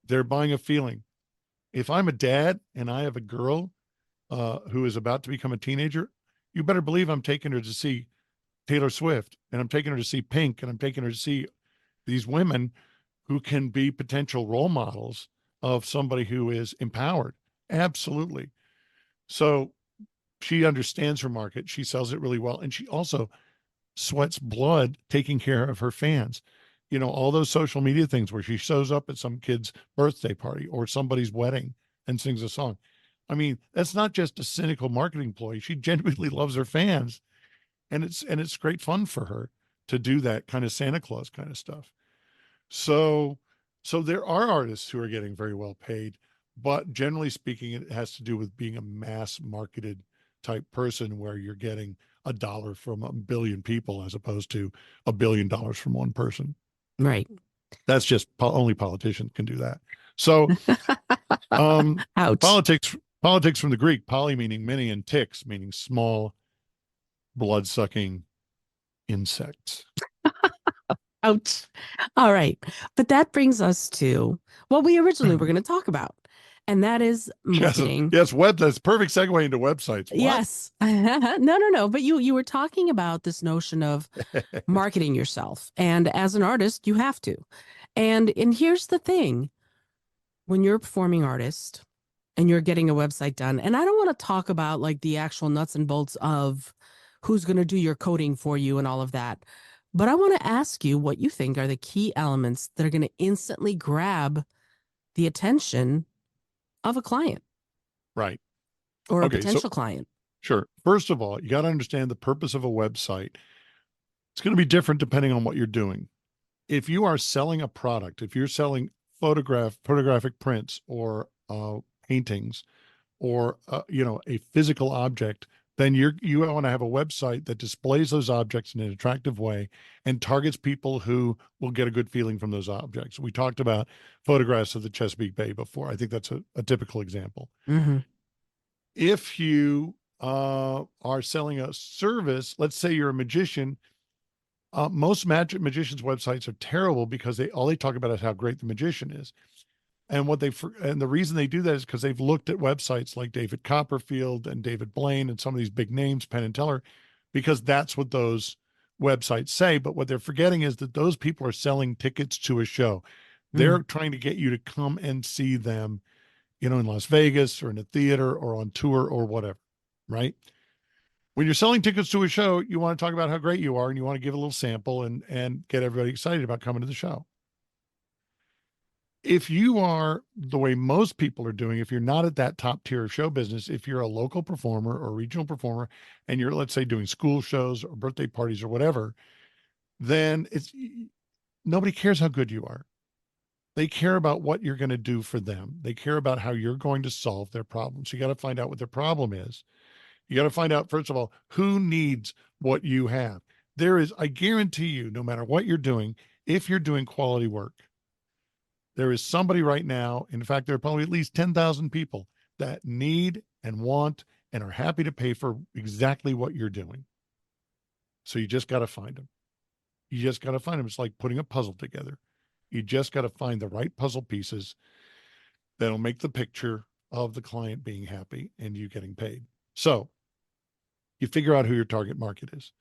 They're buying a feeling. If I'm a dad and I have a girl who is about to become a teenager, you better believe I'm taking her to see Taylor Swift, and I'm taking her to see Pink, and I'm taking her to see these women who can be potential role models of somebody who is empowered. Absolutely. So she understands her market. She sells it really well. And she also sweats blood taking care of her fans. All those social media things where she shows up at some kid's birthday party or somebody's wedding and sings a song. I mean, that's not just a cynical marketing ploy. She genuinely loves her fans. And it's great fun for her to do that kind of Santa Claus kind of stuff. So there are artists who are getting very well paid, but generally speaking, it has to do with being a mass marketed type person where you're getting $1 from a billion people as opposed to $1 billion from one person. Right. That's just only politicians can do that. So Ouch. politics from the Greek, poly meaning many and ticks meaning small blood-sucking insects. Ouch. All right. But that brings us to what we originally were going to talk about. And that is marketing. Yes, that's perfect segue into websites. What? Yes. No. But you were talking about this notion of marketing yourself. And as an artist, you have to. And here's the thing. When you're a performing artist and you're getting a website done, and I don't want to talk about like the actual nuts and bolts of who's going to do your coding for you and all of that. But I want to ask you what you think are the key elements that are going to instantly grab the attention of a client. Right. Or a potential client. Sure. First of all, you got to understand the purpose of a website. It's going to be different depending on what you're doing. If you are selling a product, if you're selling photographic prints or paintings or, a physical object, then you want to have a website that displays those objects in an attractive way and targets people who will get a good feeling from those objects. We talked about photographs of the Chesapeake Bay before. I think that's a typical example. Mm-hmm. If you are selling a service, let's say you're a magician, most magicians' websites are terrible because all they talk about is how great the magician is. And the reason they do that is because they've looked at websites like David Copperfield and David Blaine and some of these big names, Penn and Teller, because that's what those websites say, but what they're forgetting is that those people are selling tickets to a show. They're trying to get you to come and see them, in Las Vegas or in a theater or on tour or whatever, right? When you're selling tickets to a show, you want to talk about how great you are and you want to give a little sample and get everybody excited about coming to the show. If you are the way most people are doing, if you're not at that top tier of show business, if you're a local performer or regional performer and you're, let's say, doing school shows or birthday parties or whatever, then nobody cares how good you are. They care about what you're going to do for them. They care about how you're going to solve their problem. So you got to find out what their problem is. You got to find out, first of all, who needs what you have. I guarantee you, no matter what you're doing, if you're doing quality work, there is somebody right now, in fact, there are probably at least 10,000 people that need and want and are happy to pay for exactly what you're doing. So you just got to find them. You just got to find them. It's like putting a puzzle together. You just got to find the right puzzle pieces that'll make the picture of the client being happy and you getting paid. So you figure out who your target market is.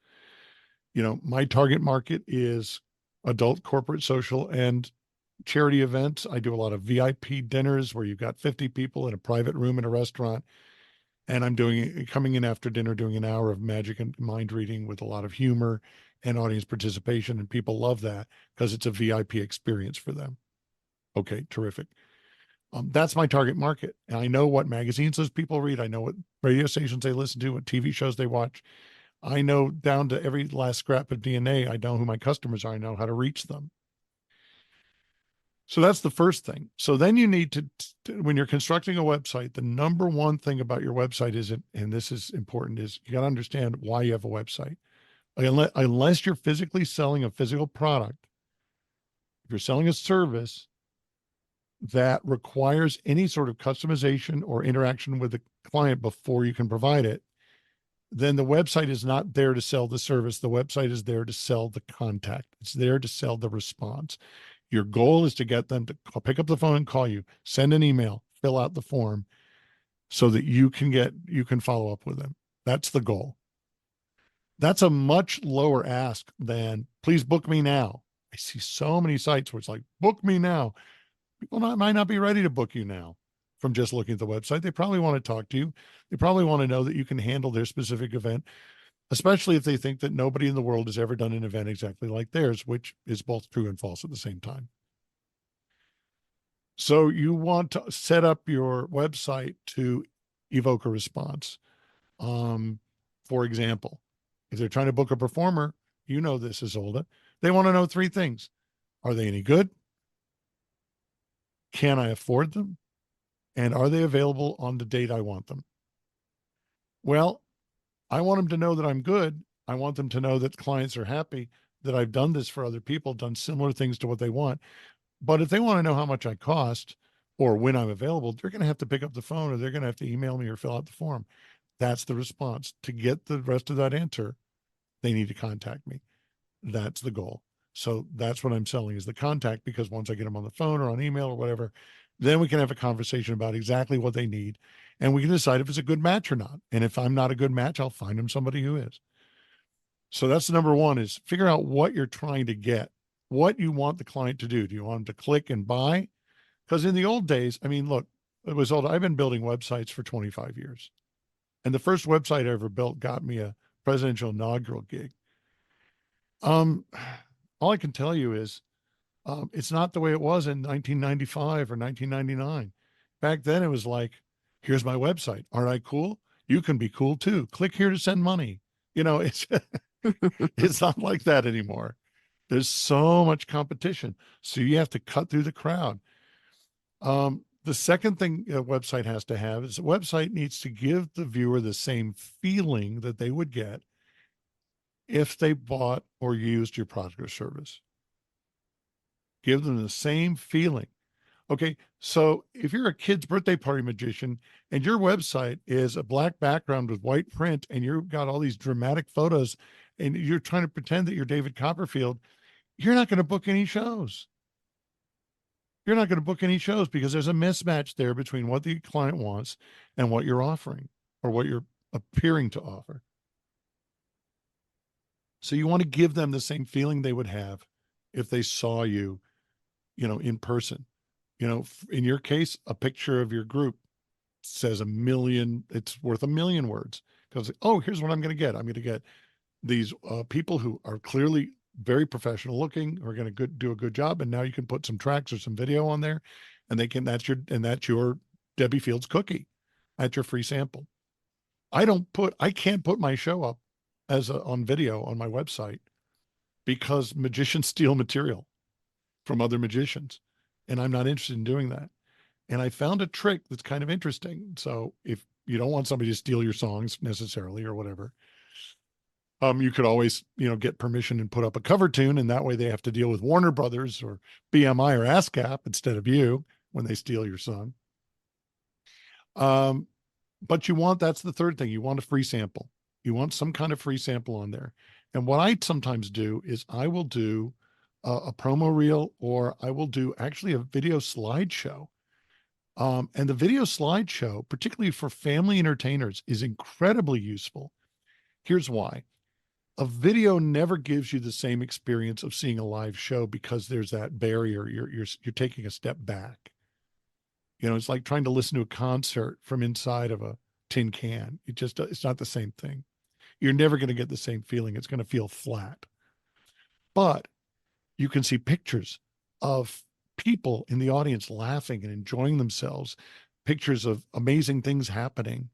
My target market is adult, corporate, social, and charity events. I do a lot of VIP dinners where you've got 50 people in a private room in a restaurant. And I'm coming in after dinner, doing an hour of magic and mind reading with a lot of humor and audience participation. And people love that because it's a VIP experience for them. Okay, terrific. That's my target market. And I know what magazines those people read. I know what radio stations they listen to, what TV shows they watch. I know down to every last scrap of DNA. I know who my customers are. I know how to reach them. So that's the first thing. So then you need to, when you're constructing a website, the number one thing about your website is, and this is important, is you got to understand why you have a website. Unless you're physically selling a physical product, if you're selling a service that requires any sort of customization or interaction with the client before you can provide it, then the website is not there to sell the service. The website is there to sell the contact. It's there to sell the response. Your goal is to get them to pick up the phone and call you, send an email, fill out the form so that you can follow up with them. That's the goal. That's a much lower ask than please book me now. I see so many sites where it's like, book me now. People might not be ready to book you now from just looking at the website. They probably want to talk to you. They probably want to know that you can handle their specific event, especially if they think that nobody in the world has ever done an event exactly like theirs, which is both true and false at the same time. So you want to set up your website to evoke a response. For example, if they're trying to book a performer, you know this, Izolda, they want to know three things. Are they any good? Can I afford them? And are they available on the date I want them? Well, I want them to know that I'm good. I want them to know that clients are happy, that I've done this for other people, done similar things to what they want. But if they want to know how much I cost or when I'm available, they're going to have to pick up the phone or they're going to have to email me or fill out the form. That's the response. To get the rest of that answer, they need to contact me. That's the goal. So that's what I'm selling is the contact, because once I get them on the phone or on email or whatever, then we can have a conversation about exactly what they need. And we can decide if it's a good match or not. And if I'm not a good match, I'll find them somebody who is. So that's the number one, is figure out what you're trying to get, what you want the client to do. Do you want them to click and buy? Because in the old days, I mean, look, I've been building websites for 25 years. And the first website I ever built got me a presidential inaugural gig. All I can tell you is it's not the way it was in 1995 or 1999. Back then, it was like, here's my website. Aren't I cool? You can be cool too. Click here to send money. It's it's not like that anymore. There's so much competition. So you have to cut through the crowd. The second thing a website has to have is a website needs to give the viewer the same feeling that they would get if they bought or used your product or service. Give them the same feeling. Okay, so if you're a kid's birthday party magician and your website is a black background with white print and you've got all these dramatic photos and you're trying to pretend that you're David Copperfield, you're not going to book any shows. You're not going to book any shows because there's a mismatch there between what the client wants and what you're offering or what you're appearing to offer. So you want to give them the same feeling they would have if they saw you, in person. In your case, a picture of your group says it's worth 1,000,000 words, because, oh, here's what I'm going to get. I'm going to get these people who are clearly very professional looking, are going to do a good job. And now you can put some tracks or some video on there, and that's your Debbie Fields cookie. That's your free sample. I can't put my show up on video on my website, because magicians steal material from other magicians, and I'm not interested in doing that. And I found a trick that's kind of interesting. So if you don't want somebody to steal your songs necessarily or whatever, you could always, get permission and put up a cover tune, and that way they have to deal with Warner Brothers or BMI or ASCAP instead of you when they steal your song. But that's the third thing. You want a free sample. You want some kind of free sample on there. And what I sometimes do is I will do a promo reel, or I will do actually a video slideshow. And the video slideshow, particularly for family entertainers, is incredibly useful. Here's why. A video never gives you the same experience of seeing a live show, because there's that barrier. You're taking a step back. It's like trying to listen to a concert from inside of a tin can. It's not the same thing. You're never going to get the same feeling. It's going to feel flat. But you can see pictures of people in the audience laughing and enjoying themselves, pictures of amazing things happening.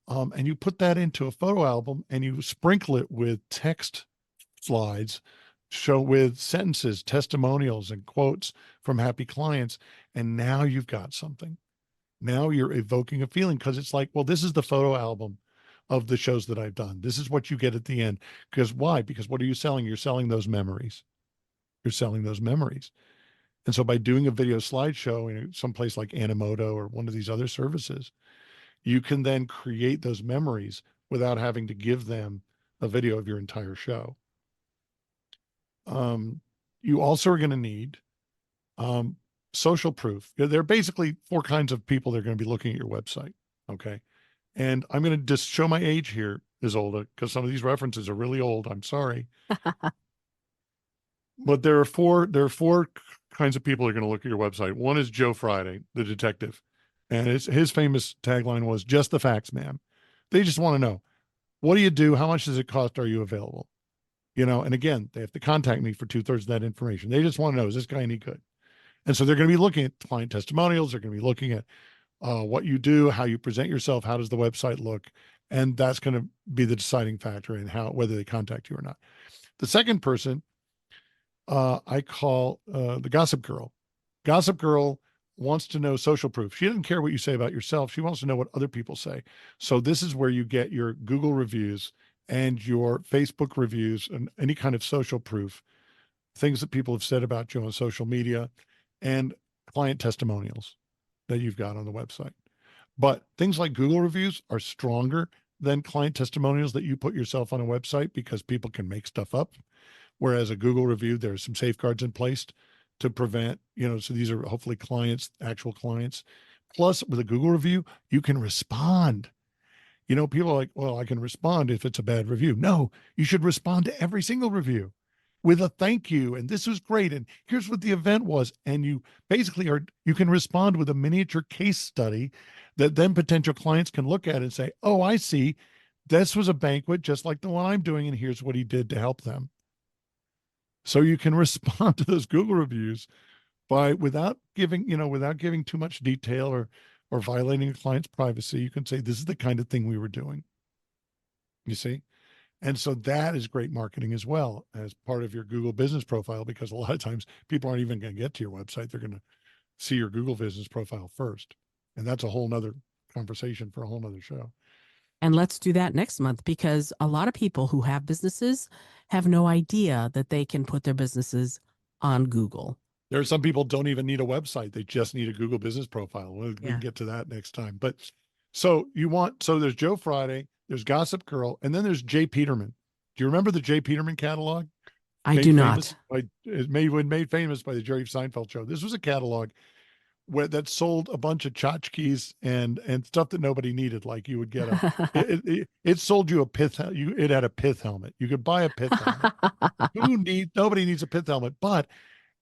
And you put that into a photo album, and you sprinkle it with text slides, show with sentences, testimonials, and quotes from happy clients. And now you've got something. Now you're evoking a feeling, because it's like, well, this is the photo album of the shows that I've done. This is what you get at the end. Because why? Because what are you selling? You're selling those memories. You're selling those memories. And so by doing a video slideshow in someplace like Animoto or one of these other services, you can then create those memories without having to give them a video of your entire show. You also are going to need social proof. There are basically 4 kinds of people that are going to be looking at your website. Okay. And I'm going to just show my age here, Izolda, because some of these references are really old. I'm sorry. But there are four kinds of people who are going to look at your website. One is Joe Friday, the detective. And his famous tagline was, "Just the facts, ma'am." They just want to know, what do you do? How much does it cost? Are you available? And again, they have to contact me for 2/3 of that information. They just want to know, is this guy any good? And so they're going to be looking at client testimonials. They're going to be looking at what you do, how you present yourself, how does the website look? And that's going to be the deciding factor in whether they contact you or not. The second person, I call the gossip girl. Gossip girl wants to know social proof. She doesn't care what you say about yourself. She wants to know what other people say. So this is where you get your Google reviews and your Facebook reviews and any kind of social proof, things that people have said about you on social media, and client testimonials that you've got on the website. But things like Google reviews are stronger than client testimonials that you put yourself on a website, because people can make stuff up. Whereas a Google review, there's some safeguards in place to prevent, so these are hopefully actual clients. Plus, with a Google review, you can respond. People are like, well, I can respond if it's a bad review. No, you should respond to every single review with a thank you. And this was great. And here's what the event was. And you basically you can respond with a miniature case study that then potential clients can look at and say, oh, I see. This was a banquet just like the one I'm doing, and here's what he did to help them. So you can respond to those Google reviews without giving too much detail or violating a client's privacy. You can say, this is the kind of thing we were doing. You see? And so that is great marketing as well, as part of your Google business profile, because a lot of times people aren't even going to get to your website. They're going to see your Google business profile first. And that's a whole nother conversation for a whole nother show. And let's do that next month, because a lot of people who have businesses have no idea that they can put their businesses on Google. There are some people don't even need a website. They just need a Google business profile. We can get to that next time. But so there's Joe Friday, there's Gossip Girl, and then there's Jay Peterman. Do you remember the Jay Peterman catalog? I do not. Made famous by the Jerry Seinfeld show. This was a catalog that sold a bunch of tchotchkes and stuff that nobody needed. Like you would get it sold you a pith. It had a pith helmet. You could buy a pith helmet. Nobody needs a pith helmet, but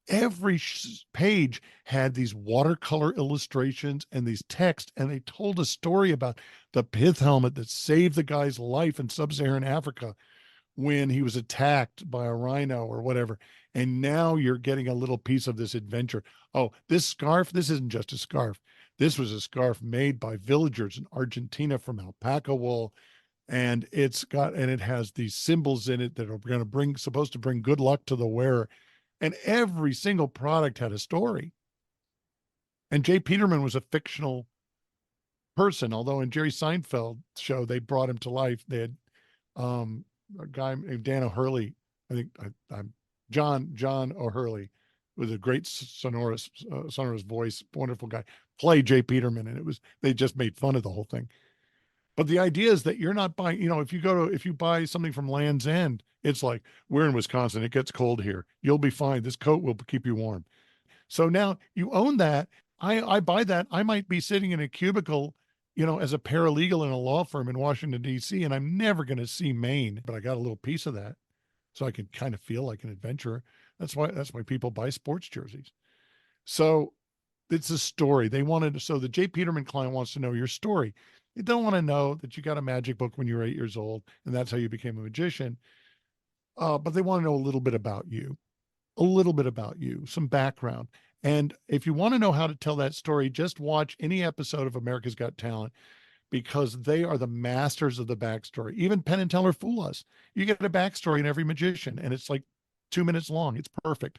every page had these watercolor illustrations and these text, and they told a story about the pith helmet that saved the guy's life in sub-Saharan Africa when he was attacked by a rhino or whatever. And now you're getting a little piece of this adventure. Oh, this scarf, this isn't just a scarf. This was a scarf made by villagers in Argentina from alpaca wool. And it has these symbols in it that are supposed to bring good luck to the wearer. And every single product had a story. And Jay Peterman was a fictional person, although in Jerry Seinfeld's show, they brought him to life. They had a guy named Dan O'Hurley. I think I'm John O'Hurley, with a great sonorous voice, wonderful guy, play Jay Peterman, and they just made fun of the whole thing. But the idea is that you're not buying, if you buy something from Land's End, it's like, we're in Wisconsin, it gets cold here. You'll be fine. This coat will keep you warm. So now you own that. I buy that. I might be sitting in a cubicle, as a paralegal in a law firm in Washington, D.C., and I'm never going to see Maine, but I got a little piece of that. So I can kind of feel like an adventurer. That's why people buy sports jerseys. So it's a story. So the Jay Peterman client wants to know your story. They don't want to know that you got a magic book when you were 8 years old and that's how you became a magician. But they want to know a little bit about you, some background. And if you want to know how to tell that story, just watch any episode of America's Got Talent, because they are the masters of the backstory. Even Penn and Teller fool us. You get a backstory in every magician, and it's like 2 minutes long. It's perfect.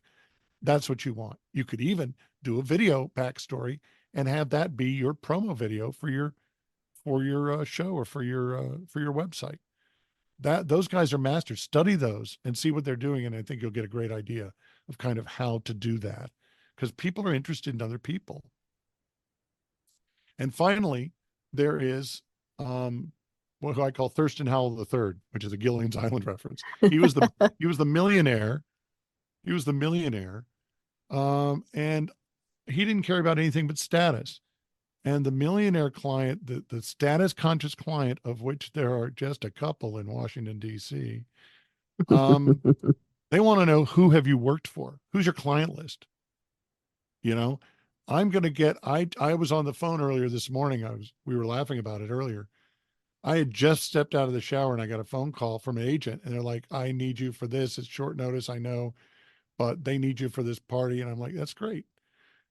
That's what you want. You could even do a video backstory and have that be your promo video for your show or for your website. Those guys are masters. Study those and see what they're doing, and I think you'll get a great idea of kind of how to do that, because people are interested in other people. And finally, there is what I call Thurston Howell III, which is a Gilligan's Island reference. He was the millionaire. He was the millionaire, and he didn't care about anything but status. And the millionaire client, the status conscious client, of which there are just a couple in Washington, D.C., they want to know, who have you worked for? Who's your client list? I'm going to get, I was on the phone earlier this morning. We were laughing about it earlier. I had just stepped out of the shower and I got a phone call from an agent, and they're like, I need you for this. It's short notice, I know, but they need you for this party. And I'm like, that's great.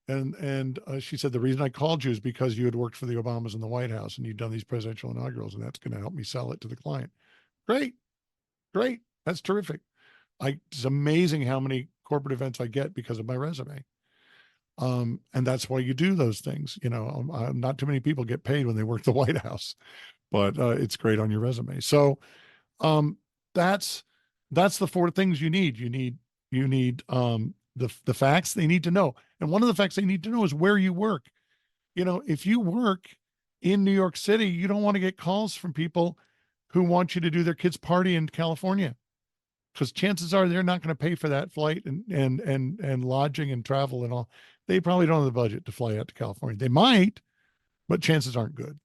And she said, the reason I called you is because you had worked for the Obamas in the White House and you'd done these presidential inaugurals, and that's going to help me sell it to the client. Great. That's terrific. It's amazing how many corporate events I get because of my resume. And that's why you do those things. Not too many people get paid when they work the White House, but it's great on your resume. So that's the 4 things you need. You need the facts they need to know. And one of the facts they need to know is where you work. If you work in New York City, you don't want to get calls from people who want you to do their kids' party in California, because chances are they're not going to pay for that flight and lodging and travel and all. They probably don't have the budget to fly out to California. They might, but chances aren't good.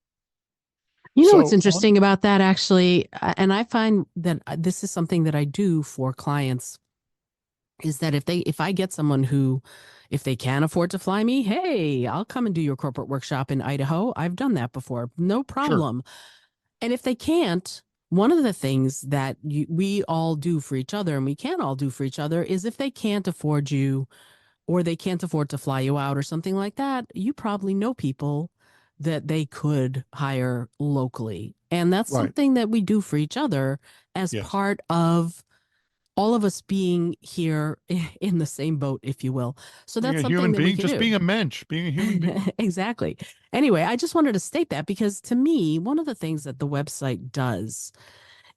What's interesting about that, actually, and I find that this is something that I do for clients, is that if I get someone who, if they can afford to fly me, hey, I'll come and do your corporate workshop in Idaho. I've done that before. No problem. Sure. And if they can't, one of the things that we all do for each other, and we can all do for each other, is if they can't afford you, or they can't afford to fly you out or something like that, you probably know people that they could hire locally. And that's right. Something that we do for each other as part of all of us being here in the same boat, if you will. So that's something human that being, we can just do. being a mensch, being a human being. Exactly. Anyway, I just wanted to state that, because to me, one of the things that the website does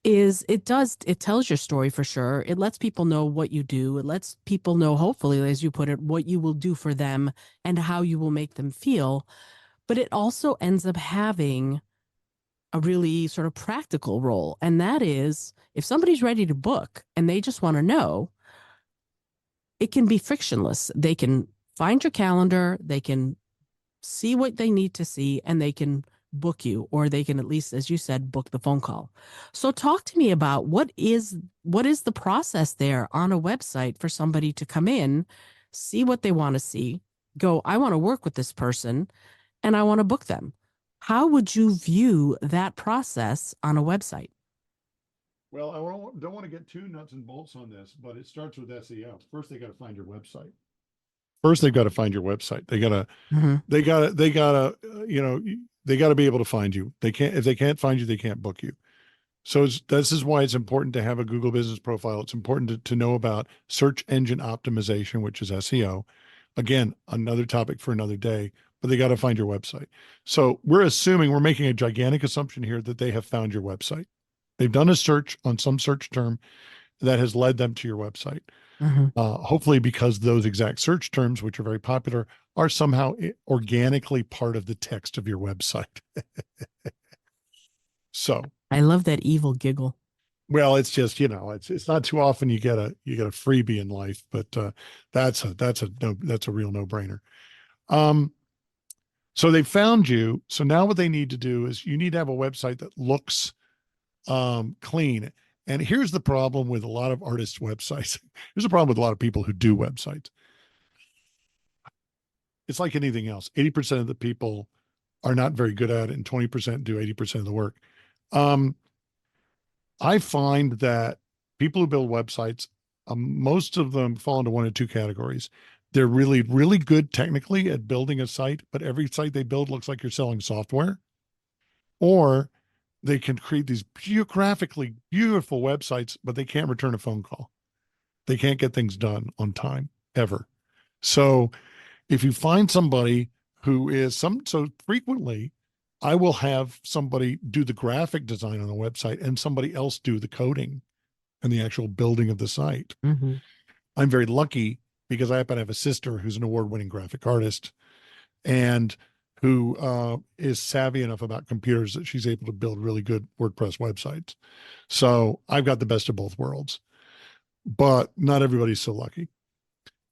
is it tells your story for sure. It lets people know what you do. It lets people know, hopefully, as you put it, what you will do for them and how you will make them feel. But it also ends up having a really sort of practical role. And that is, if somebody's ready to book and they just want to know, it can be frictionless. They can find your calendar. They can see what they need to see, and they can book you, or they can, at least, as you said, book the phone call. So talk to me about what is the process there on a website for somebody to come in, see what they want to see, go, I want to work with this person, and I want to book them. How would you view that process on a website? Well, I don't want to get too nuts and bolts on this, but it starts with SEO. First, they got to find your website. First, they've got to find your website. They gotta, they gotta be able to find you. If they can't find you, they can't book you. So this is why it's important to have a Google business profile. It's important to know about search engine optimization, which is SEO. Again, another topic for another day, but they got to find your website. So we're making a gigantic assumption here that they have found your website. They've done a search on some search term that has led them to your website. Hopefully because those exact search terms, which are very popular, are somehow organically part of the text of your website. So I love that evil giggle. well, it's just, it's not too often you get a freebie in life, but that's a real no-brainer. So they found you. So now what they need to do is you need to have a website that looks clean. And here's the problem with a lot of artists' websites. Here's a problem with a lot of people who do websites. It's like anything else. 80% of the people are not very good at it, and 20% do 80% of the work. I find that people who build websites, most of them fall into one of two categories. They're really, really good technically at building a site, but every site they build looks like you're selling software. Or they can create these geographically beautiful websites, but they can't return a phone call. They can't get things done on time, ever. So if you find somebody who is so frequently, I will have somebody do the graphic design on a website and somebody else do the coding and the actual building of the site. Mm-hmm. I'm very lucky because I happen to have a sister who's an award-winning graphic artist and who is savvy enough about computers that she's able to build really good WordPress websites. So I've got the best of both worlds, but not everybody's so lucky.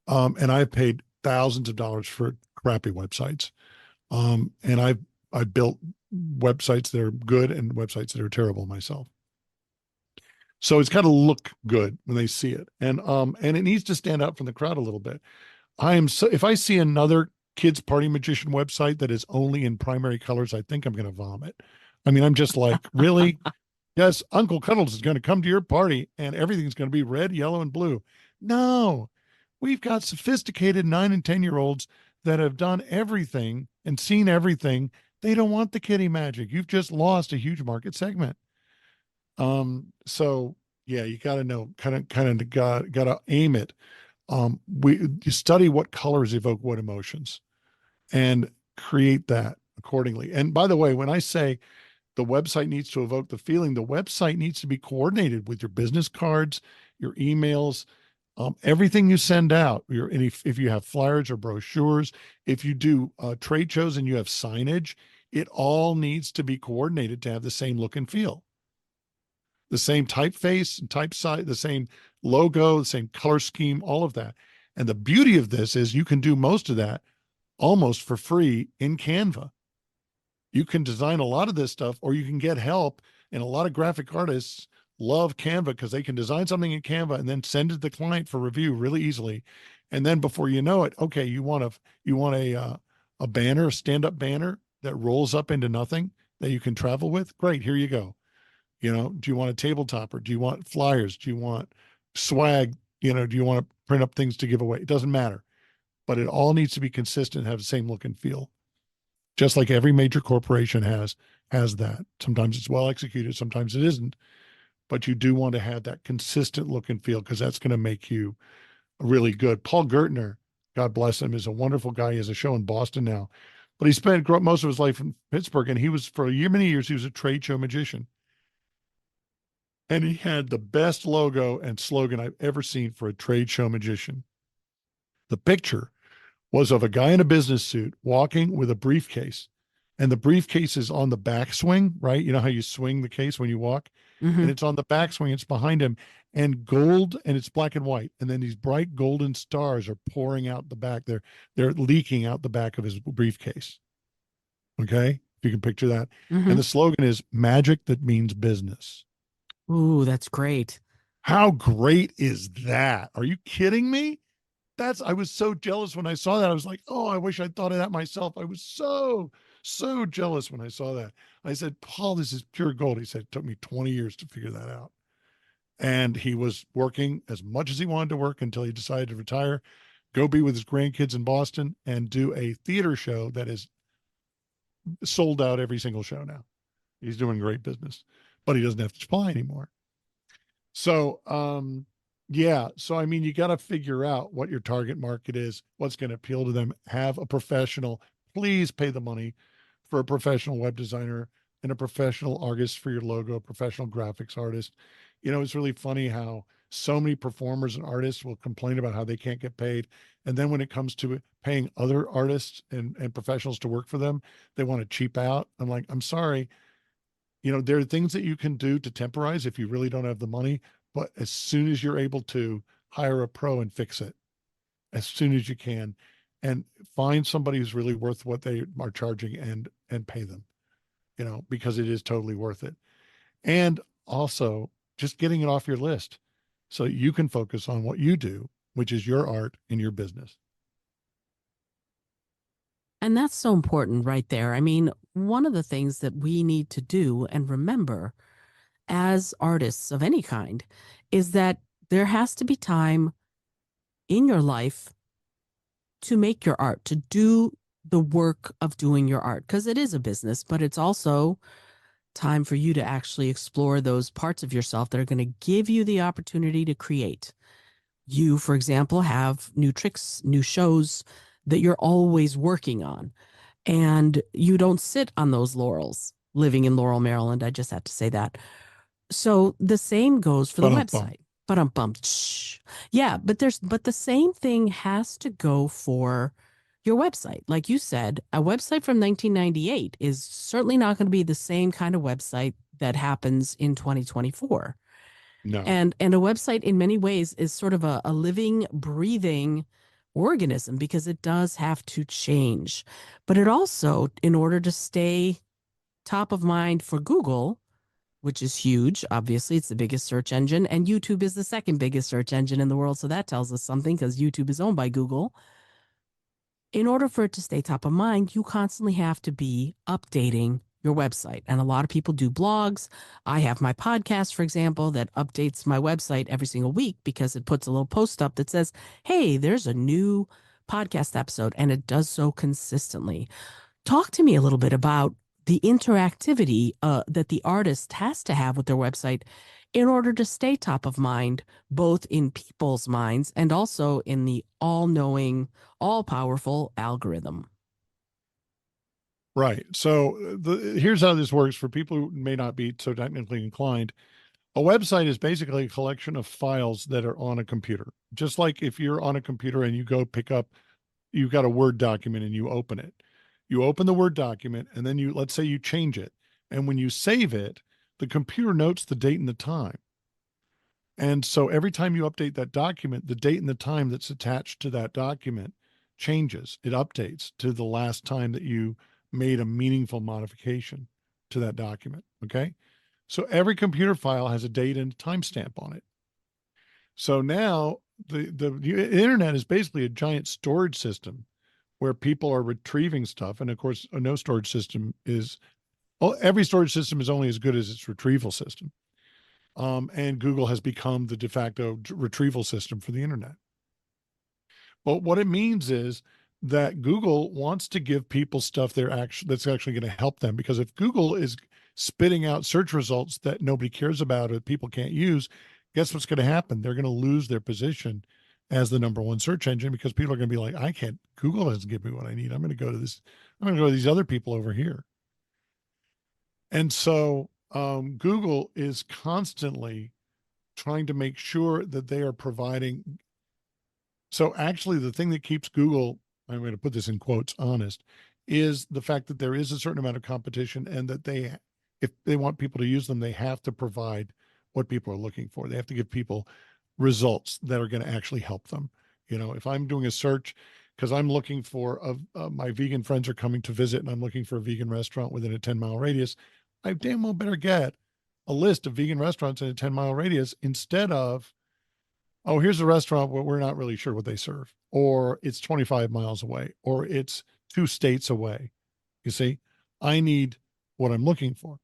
And I've paid thousands of dollars for crappy websites. And I've built websites that are good and websites that are terrible myself. So it's got to look good when they see it. And it needs to stand out from the crowd a little bit. If I see another kids party magician website that is only in primary colors, I think I'm going to vomit. I mean, I'm just like, really? Yes, Uncle Cuddles is going to come to your party and everything's going to be red, yellow, and blue. No, we've got sophisticated 9 and 10-year-olds that have done everything and seen everything. They don't want the kitty magic. You've just lost a huge market segment. So yeah, you got to know, kind of got to aim it. You study what colors evoke what emotions and create that accordingly. And by the way, when I say the website needs to evoke the feeling, the website needs to be coordinated with your business cards, your emails, everything you send out. If you have flyers or brochures, if you do trade shows and you have signage, it all needs to be coordinated to have the same look and feel. The same typeface and type size, the same logo, the same color scheme, all of that. And the beauty of this is you can do most of that almost for free in Canva. You can design a lot of this stuff, or you can get help. And a lot of graphic artists love Canva because they can design something in Canva and then send it to the client for review really easily. And then before you know it, okay, you want a banner, a stand-up banner that rolls up into nothing that you can travel with? Great, here you go. Do you want a tabletop, or do you want flyers? Do you want swag? Do you want to print up things to give away? It doesn't matter. But it all needs to be consistent, have the same look and feel. Just like every major corporation has that. Sometimes it's well executed, sometimes it isn't. But you do want to have that consistent look and feel because that's going to make you really good. Paul Gertner, God bless him, is a wonderful guy. He has a show in Boston now. But he spent most of his life in Pittsburgh, and he was, for many years, he was a trade show magician. And he had the best logo and slogan I've ever seen for a trade show magician. The picture was of a guy in a business suit walking with a briefcase. And the briefcase is on the backswing, right? You know how you swing the case when you walk? Mm-hmm. And it's on the backswing. It's behind him. and gold, and it's black and white. And then these bright golden stars are pouring out the back. They're leaking out the back of his briefcase. Okay. If you can picture that. Mm-hmm. And the slogan is magic that means business. Ooh, that's great. How great is that? Are you kidding me? I was so jealous when I saw that. I was like, oh, I wish I'd thought of that myself. I was so jealous when I saw that. I said, Paul, this is pure gold. He said, it took me 20 years to figure that out. And he was working as much as he wanted to work until he decided to retire, go be with his grandkids in Boston, and do a theater show that is sold out every single show now. He's doing great business, but he doesn't have to fly anymore. So, yeah. So, I mean, you got to figure out what your target market is, what's going to appeal to them. Have a professional, please pay the money for a professional web designer and a professional artist for your logo, a professional graphics artist. You know, it's really funny how so many performers and artists will complain about how they can't get paid. And then when it comes to paying other artists and professionals to work for them, they want to cheap out. I'm like, I'm sorry. You know, there are things that you can do to temporize if you really don't have the money, but as soon as you're able to, hire a pro and fix it as soon as you can, and find somebody who's really worth what they are charging and pay them, you know, because it is totally worth it. And also just getting it off your list so you can focus on what you do, which is your art and your business. And that's so important right there. I mean, one of the things that we need to do and remember as artists of any kind is that there has to be time in your life to make your art, to do the work of doing your art, because it is a business, but it's also time for you to actually explore those parts of yourself that are going to give you the opportunity to create. You, for example, have new tricks, new shows that you're always working on, and you don't sit on those laurels living in Laurel, Maryland. I just had to say that. So the same goes for the Ba-dum-bum. website. But yeah, but the same thing has to go for your website. Like you said, a website from 1998 is certainly not going to be the same kind of website that happens in 2024. No. And a website in many ways is sort of a living, breathing organism because it does have to change. But it also, in order to stay top of mind for Google, which is huge, obviously, it's the biggest search engine, and YouTube is the second biggest search engine in the world. So that tells us something because YouTube is owned by Google. In order for it to stay top of mind, you constantly have to be updating your website. And a lot of people do blogs. I have my podcast, for example, that updates my website every single week because it puts a little post up that says, hey, there's a new podcast episode, and it does so consistently. Talk to me a little bit about the interactivity that the artist has to have with their website in order to stay top of mind, both in people's minds and also in the all-knowing, all-powerful algorithm. Right. So here's how this works for people who may not be so technically inclined. A website is basically a collection of files that are on a computer. Just like if you're on a computer and you go pick up, you've got a Word document and you open it. You open the Word document and then let's say you change it. And when you save it, the computer notes the date and the time. And so every time you update that document, the date and the time that's attached to that document changes. It updates to the last time that you made a meaningful modification to that document. Okay. So every computer file has a date and a timestamp on it. So now the internet is basically a giant storage system where people are retrieving stuff. And of course, no storage system is, well, every storage system is only as good as its retrieval system. And Google has become the de facto retrieval system for the internet. But what it means is that Google wants to give people stuff that's actually going to help them. Because if Google is spitting out search results that nobody cares about or people can't use, guess what's going to happen? They're going to lose their position as the number one search engine because people are going to be like, Google doesn't give me what I need. I'm going to go to these other people over here. And so Google is constantly trying to make sure that they are providing. So actually the thing that keeps Google, I'm going to put this in quotes, honest, is the fact that there is a certain amount of competition and that if they want people to use them, they have to provide what people are looking for. They have to give people results that are going to actually help them. If I'm doing a search because I'm looking for my vegan friends are coming to visit and I'm looking for a vegan restaurant within a 10-mile radius, I damn well better get a list of vegan restaurants in a 10-mile radius instead of, oh, here's a restaurant where we're not really sure what they serve, or it's 25 miles away, or it's 2 states away. You see, I need what I'm looking for.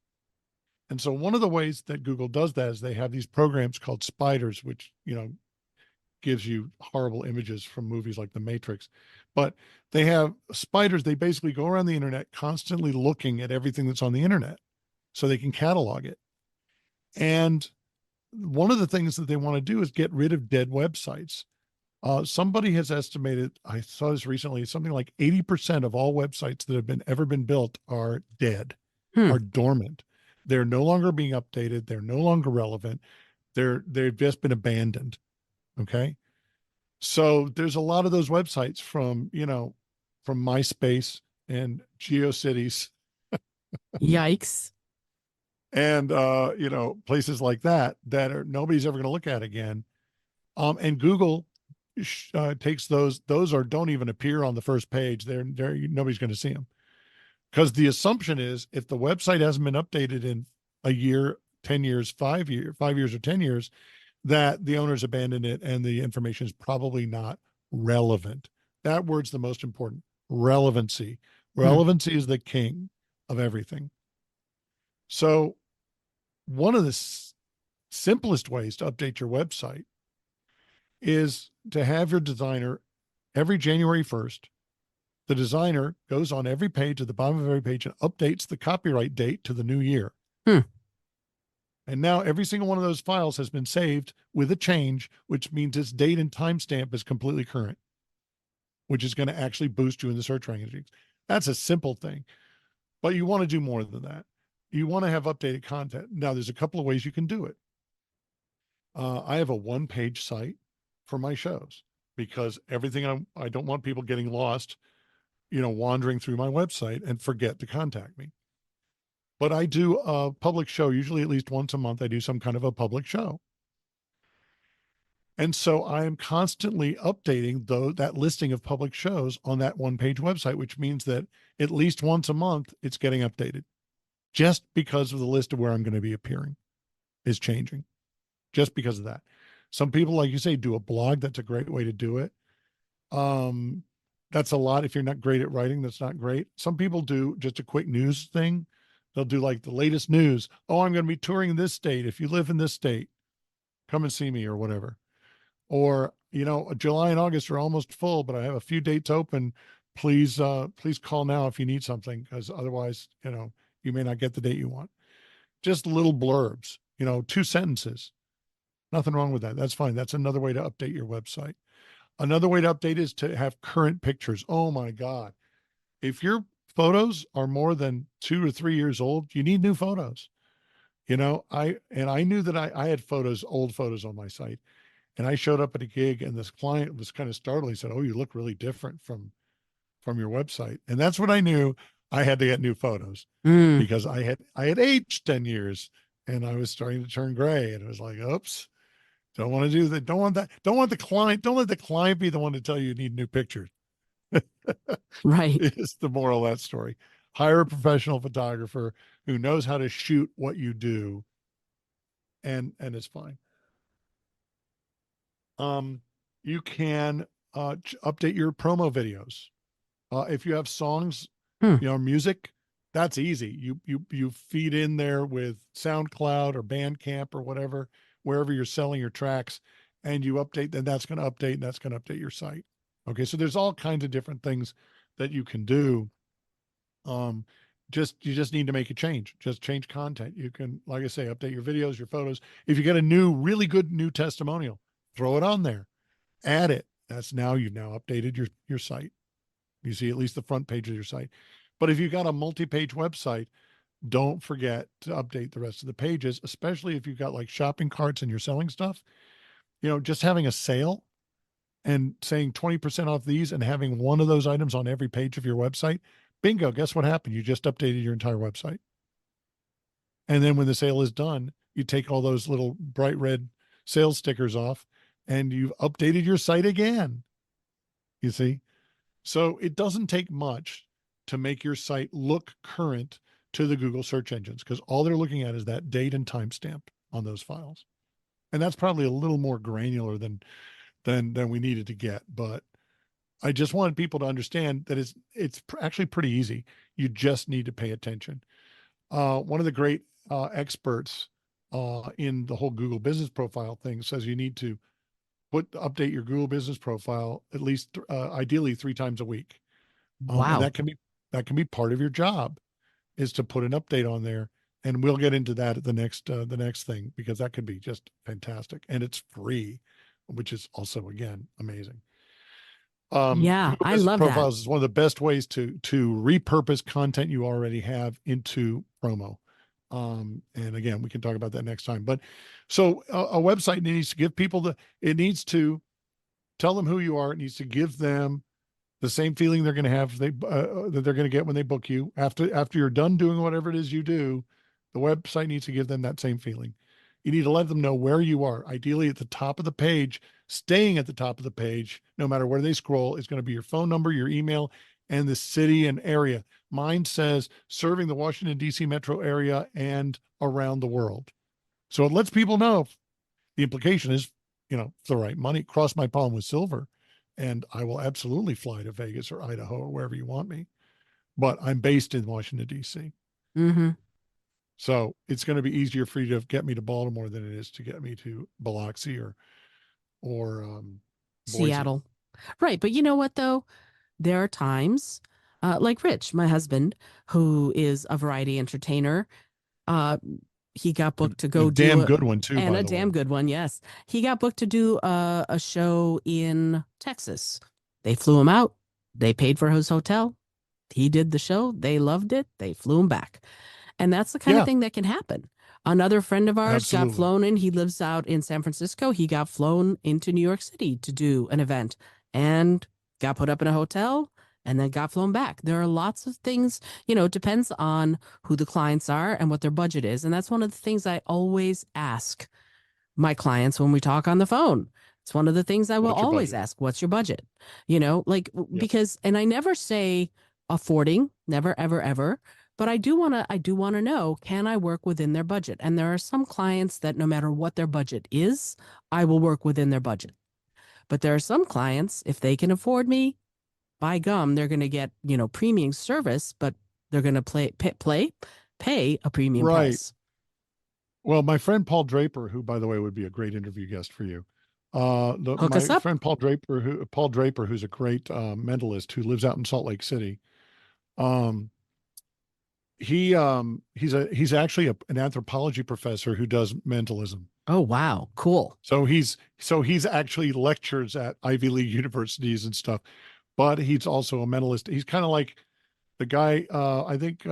And so one of the ways that Google does that is they have these programs called spiders, which, gives you horrible images from movies like The Matrix. But they have spiders. They basically go around the internet constantly looking at everything that's on the internet so they can catalog it. And one of the things that they want to do is get rid of dead websites. Somebody has estimated, I saw this recently, something like 80% of all websites that have ever been built are dead, are dormant. They're no longer being updated. They're no longer relevant. They've just been abandoned. Okay. So there's a lot of those websites from MySpace and GeoCities. Yikes. And, places like that nobody's ever going to look at again. And Google takes those don't even appear on the first page. Nobody's going to see them because the assumption is if the website hasn't been updated in a year, 10 years, 5 years or 10 years, that the owners abandoned it and the information is probably not relevant. That word's the most important. Relevancy. Relevancy is the king of everything. So one of the simplest ways to update your website is to have your designer every January 1st, the designer goes on every page at the bottom of every page and updates the copyright date to the new year. And now every single one of those files has been saved with a change, which means its date and timestamp is completely current, which is going to actually boost you in the search rankings. That's a simple thing, but you want to do more than that. You want to have updated content. Now, there's a couple of ways you can do it. I have a one-page site for my shows because everything I don't want people getting lost, wandering through my website and forget to contact me. But I do a public show, usually at least once a month. I do some kind of a public show. And so I am constantly updating that listing of public shows on that one-page website, which means that at least once a month, it's getting updated just because of the list of where I'm going to be appearing is changing just because of that. Some people, like you say, do a blog. That's a great way to do it. That's a lot. If you're not great at writing, that's not great. Some people do just a quick news thing. They'll do like the latest news. Oh, I'm going to be touring in this state. If you live in this state, come and see me or whatever. Or, July and August are almost full, but I have a few dates open. Please call now if you need something, because otherwise, you may not get the date you want. Just little blurbs, 2 sentences. Nothing wrong with that. That's fine. That's another way to update your website. Another way to update is to have current pictures. Oh my God. If your photos are more than 2 or 3 years old, you need new photos. I knew that I had old photos on my site, and I showed up at a gig and this client was kind of startled. He said, "Oh, you look really different from your website." And that's when I knew I had to get new photos because I had aged 10 years and I was starting to turn gray, and it was like, oops, don't want to do that. Don't want that. Don't let the client be the one to tell you need new pictures. Right. Is the moral of that story. Hire a professional photographer who knows how to shoot what you do, and it's fine. You can update your promo videos. If you have songs, music, that's easy. You feed in there with SoundCloud or Bandcamp or whatever, wherever you're selling your tracks, and you update, then that's going to update, and that's going to update your site. Okay, so there's all kinds of different things that you can do. You just need to make a change. Just change content. You can, like I say, update your videos, your photos. If you get a really good new testimonial, throw it on there, add it. You've now updated your site. You see at least the front page of your site. But if you've got a multi-page website, don't forget to update the rest of the pages, especially if you've got like shopping carts and you're selling stuff. Just having a sale and saying 20% off these and having one of those items on every page of your website, bingo, guess what happened? You just updated your entire website. And then when the sale is done, you take all those little bright red sales stickers off, and you've updated your site again. You see? So it doesn't take much to make your site look current to the Google search engines, because all they're looking at is that date and timestamp on those files. And that's probably a little more granular than we needed to get. But I just wanted people to understand that it's actually pretty easy. You just need to pay attention. One of the great experts in the whole Google business profile thing says you need to update your Google business profile at least ideally 3 times a week. And Wow. that can be part of your job, is to put an update on there. And we'll get into that at the next thing, because that can be just fantastic, and it's free, which is also, again, amazing. Yeah, Google I Business love that. Profiles is one of the best ways to repurpose content you already have into promo. And again, we can talk about that next time. But so a website needs to give people it needs to tell them who you are. It needs to give them the same feeling they're going to have that they're going to get when they book you. After you're done doing whatever it is you do, the website needs to give them that same feeling. You need to let them know where you are. Ideally at the top of the page, staying at the top of the page, no matter where they scroll, is going to be your phone number, your email, and the city and area. Mine says serving the Washington, D.C. metro area and around the world. So it lets people know. The implication is, for the right money, cross my palm with silver, and I will absolutely fly to Vegas or Idaho or wherever you want me. But I'm based in Washington, D.C. Mm-hmm. So it's going to be easier for you to get me to Baltimore than it is to get me to Biloxi or Boise. Seattle. Right. But you know what, though? There are times, like Rich, my husband, who is a variety entertainer, uh, he got booked to go a do damn good one too, and by a the damn way. good one. Yes. He got booked to do a show in Texas. They flew him out. They paid for his hotel. He did the show. They loved it. They flew him back. And that's the kind of Yeah, thing that can happen. Another friend of ours got absolutely. flown in. He lives out in San Francisco. He got flown into New York City to do an event and got put up in a hotel and then got flown back. There are lots of things, it depends on who the clients are and what their budget is. And that's one of the things I always ask my clients when we talk on the phone. It's one of the things I will What's your always budget? ask, what's your budget? Yep. Because, and I never say affording, never, ever, ever. But I do want to know, can I work within their budget? And there are some clients that no matter what their budget is, I will work within their budget. But there are some clients, if they can afford me, by gum, they're going to get, premium service, but they're going to pay a premium Right. price. Well, my friend Paul Draper, who, by the way, would be a great interview guest for you. Hook us My up. friend Paul Draper, who's a great mentalist who lives out in Salt Lake City. Um, he's actually an anthropology professor who does mentalism. Oh, wow. Cool. So he's actually lectures at Ivy League universities and stuff, but he's also a mentalist. He's kind of like the guy. I think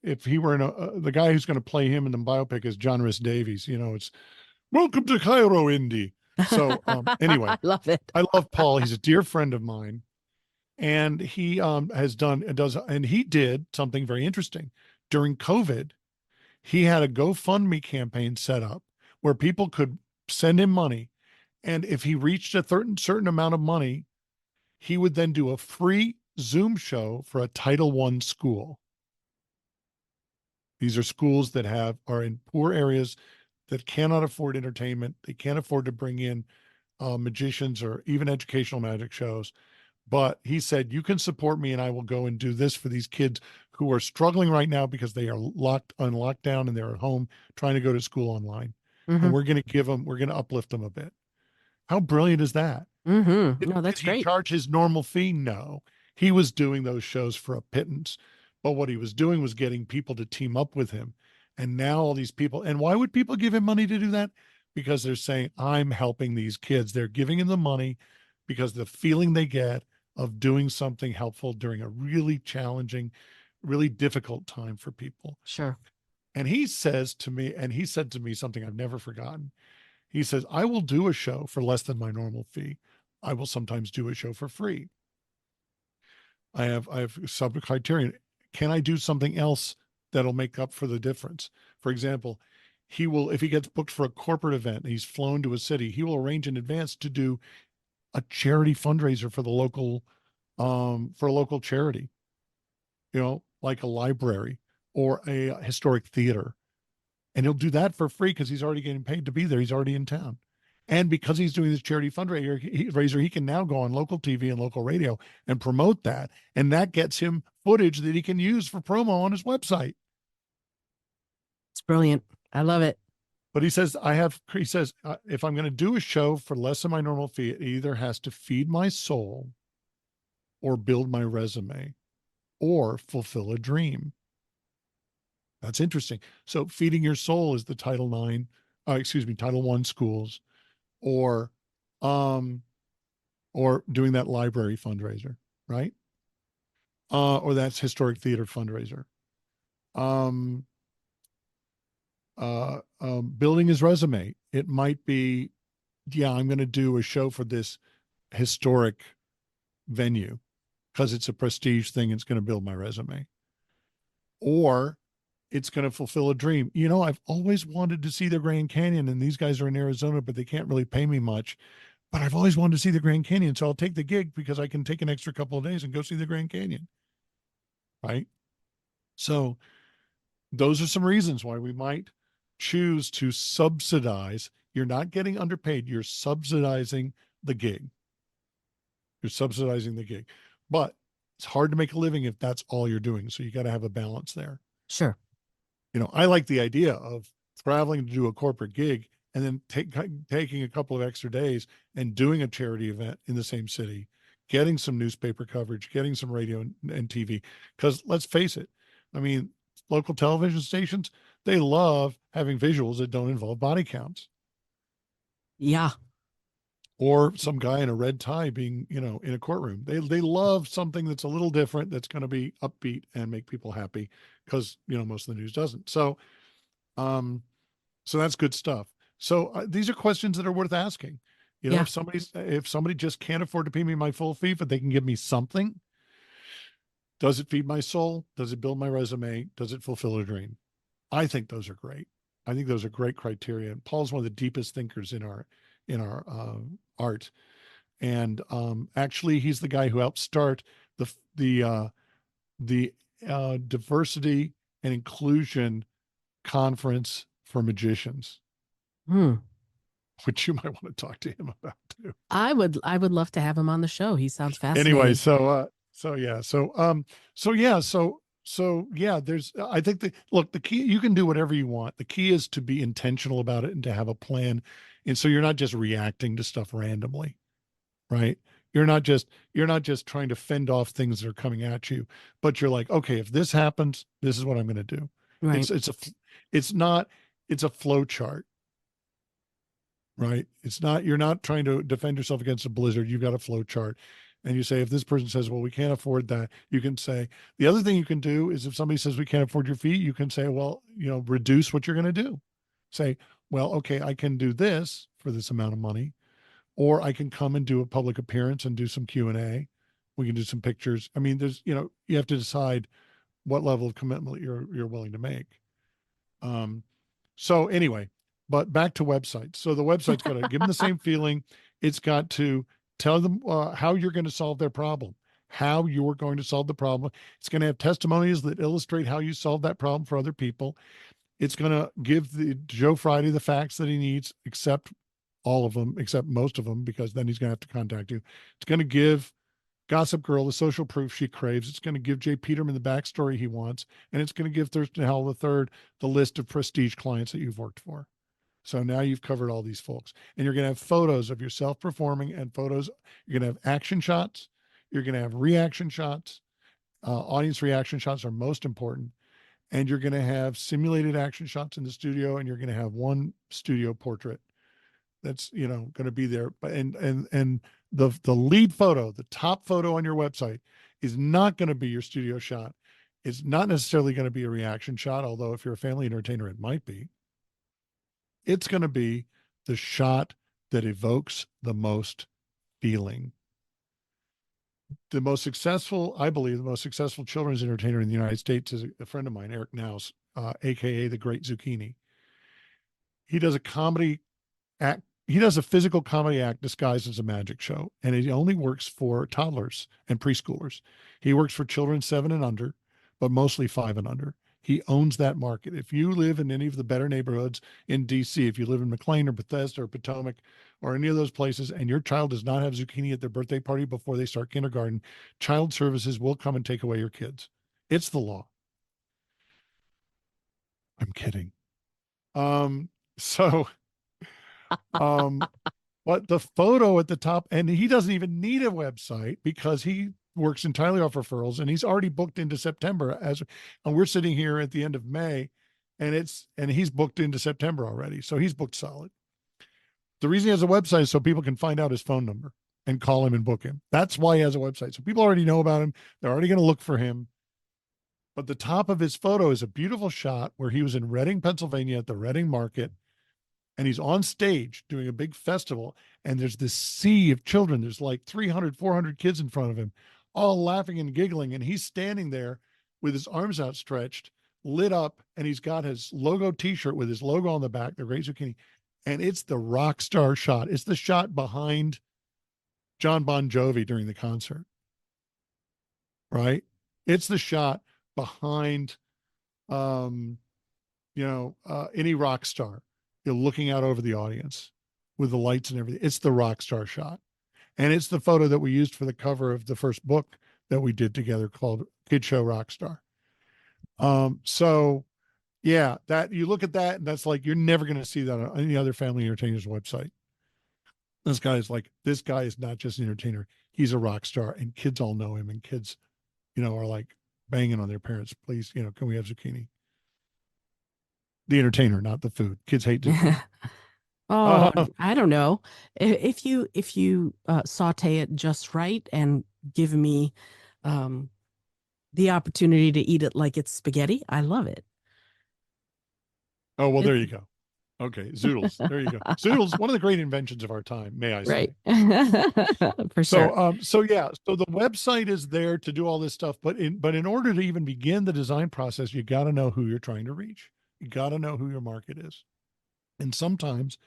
if he were the guy who's going to play him in the biopic is John Rhys Davies. It's welcome to Cairo, Indy. So anyway, I love it. I love Paul. He's a dear friend of mine, and he and he did something very interesting during COVID. He had a GoFundMe campaign set up where people could send him money. And if he reached a certain amount of money, he would then do a free Zoom show for a Title I school. These are schools that are in poor areas that cannot afford entertainment. They can't afford to bring in magicians or even educational magic shows. But he said, you can support me and I will go and do this for these kids who are struggling right now because they are on lockdown and they're at home trying to go to school online. Mm-hmm. And we're going to uplift them a bit. How brilliant is that? Mm-hmm. No, that's Did he great. charge his normal fee? No. He was doing those shows for a pittance. But what he was doing was getting people to team up with him. And now all these people, and why would people give him money to do that? Because they're saying, I'm helping these kids. They're giving him the money because the feeling they get of doing something helpful during a really challenging, really difficult time for people. Sure. And he said to me something I've never forgotten. He says, I will do a show for less than my normal fee. I will sometimes do a show for free. I have sub criterion. Can I do something else that'll make up for the difference? For example, he will, if he gets booked for a corporate event and he's flown to a city, he will arrange in advance to do a charity fundraiser for the local, for a local charity, like a library or a historic theater. And he'll do that for free because he's already getting paid to be there. He's already in town. And because he's doing this charity fundraiser, he can now go on local TV and local radio and promote that. And that gets him footage that he can use for promo on his website. It's brilliant. I love it. But he says, if I'm going to do a show for less than my normal fee, it either has to feed my soul or build my resume or fulfill a dream. That's interesting. So feeding your soul is the Title I schools, or doing that library fundraiser, right? Or that's historic theater fundraiser. Building his resume. It might be, I'm going to do a show for this historic venue because it's a prestige thing. It's going to build my resume. Or it's going to fulfill a dream. I've always wanted to see the Grand Canyon, and these guys are in Arizona, but they can't really pay me much. But I've always wanted to see the Grand Canyon, so I'll take the gig because I can take an extra couple of days and go see the Grand Canyon. Right? So those are some reasons why we might choose to subsidize. You're not getting underpaid. You're subsidizing the gig. But it's hard to make a living if that's all you're doing. So you got to have a balance there. Sure. I like the idea of traveling to do a corporate gig and then taking a couple of extra days and doing a charity event in the same city, getting some newspaper coverage, getting some radio and TV. Because let's face it, local television stations, they love having visuals that don't involve body counts. Yeah. Or some guy in a red tie being, in a courtroom. They love something that's a little different, that's going to be upbeat and make people happy, because, most of the news doesn't. So that's good stuff. So these are questions that are worth asking. If somebody just can't afford to pay me my full fee, but they can give me something, does it feed my soul? Does it build my resume? Does it fulfill a dream? I think those are great. I think those are great criteria. And Paul's one of the deepest thinkers in our art. And actually, he's the guy who helped start the diversity and inclusion conference for magicians, which you might want to talk to him about too. I would love to have him on the show. He sounds fascinating. Anyway, so there's, I think the key, you can do whatever you want. The key is to be intentional about it and to have a plan. And so you're not just reacting to stuff randomly, right? You're not just trying to fend off things that are coming at you, but you're like, okay, if this happens, this is what I'm going to do. Right. It's a flow chart, right? You're not trying to defend yourself against a blizzard. You've got a flow chart. And you say, if this person says, well, we can't afford that, you can say, the other thing you can do is, if somebody says we can't afford your fee, you can say, well, reduce what you're going to do. Say, well, okay, I can do this for this amount of money, or I can come and do a public appearance and do some Q&A. We can do some pictures. There's, you have to decide what level of commitment you're willing to make. So anyway, but back to websites. So the website's got to give them the same feeling. It's got to tell them how you're going to solve their problem, how you're going to solve the problem. It's going to have testimonials that illustrate how you solve that problem for other people. It's going to give the Joe Friday the facts that he needs, except most of them, because then he's going to have to contact you. It's going to give Gossip Girl the social proof she craves. It's going to give Jay Peterman the backstory he wants. And it's going to give Thurston Howell III the list of prestige clients that you've worked for. So now you've covered all these folks, and you're going to have photos of yourself performing, and photos. You're going to have action shots. You're going to have reaction shots. Audience reaction shots are most important. And you're going to have simulated action shots in the studio, and you're going to have one studio portrait that's, going to be there. And the lead photo, the top photo on your website, is not going to be your studio shot. It's not necessarily going to be a reaction shot, although if you're a family entertainer, it might be. It's going to be the shot that evokes the most feeling. I believe the most successful children's entertainer in the United States is a friend of mine, Eric Naus, AKA the Great Zucchini. He does a comedy act. He does a physical comedy act disguised as a magic show, and it only works for toddlers and preschoolers. He works for children 7 and under, but mostly 5 and under. He owns that market. If you live in any of the better neighborhoods in DC, if you live in McLean or Bethesda or Potomac or any of those places, and your child does not have zucchini at their birthday party before they start kindergarten, child services will come and take away your kids. It's the law. I'm kidding. So um but the photo at the top, and he doesn't even need a website because he works entirely off referrals, and he's already booked into September and we're sitting here at the end of May, and he's booked into September already. So he's booked solid. The reason he has a website is so people can find out his phone number and call him and book him. That's why he has a website. So people already know about him. They're already going to look for him. But the top of his photo is a beautiful shot where he was in Reading, Pennsylvania at the Reading Market, and he's on stage doing a big festival, and there's this sea of children. There's like 300, 400 kids in front of him, all laughing and giggling, and he's standing there with his arms outstretched, lit up, and he's got his logo t-shirt with his logo on the back, the Great Zucchini, and it's the rock star shot. It's the shot behind John Bon Jovi during the concert, right? It's the shot behind any rock star. You're looking out over the audience with the lights and everything. It's the rock star shot. And it's the photo that we used for the cover of the first book that we did together called Kid Show Rockstar. So yeah, that you look at that and that's like, you're never going to see that on any other family entertainer's website. This guy is not just an entertainer. He's a rock star, and kids all know him, and kids, are like banging on their parents. Please, can we have zucchini? The entertainer, not the food. Kids hate zucchini. Oh, I don't know. If you saute it just right and give me the opportunity to eat it like it's spaghetti, I love it. Oh, well, there you go. Okay, zoodles. There you go. Zoodles, one of the great inventions of our time, may I say. Right. For sure. So the website is there to do all this stuff, but in order to even begin the design process, you got to know who you're trying to reach. You got to know who your market is. And sometimes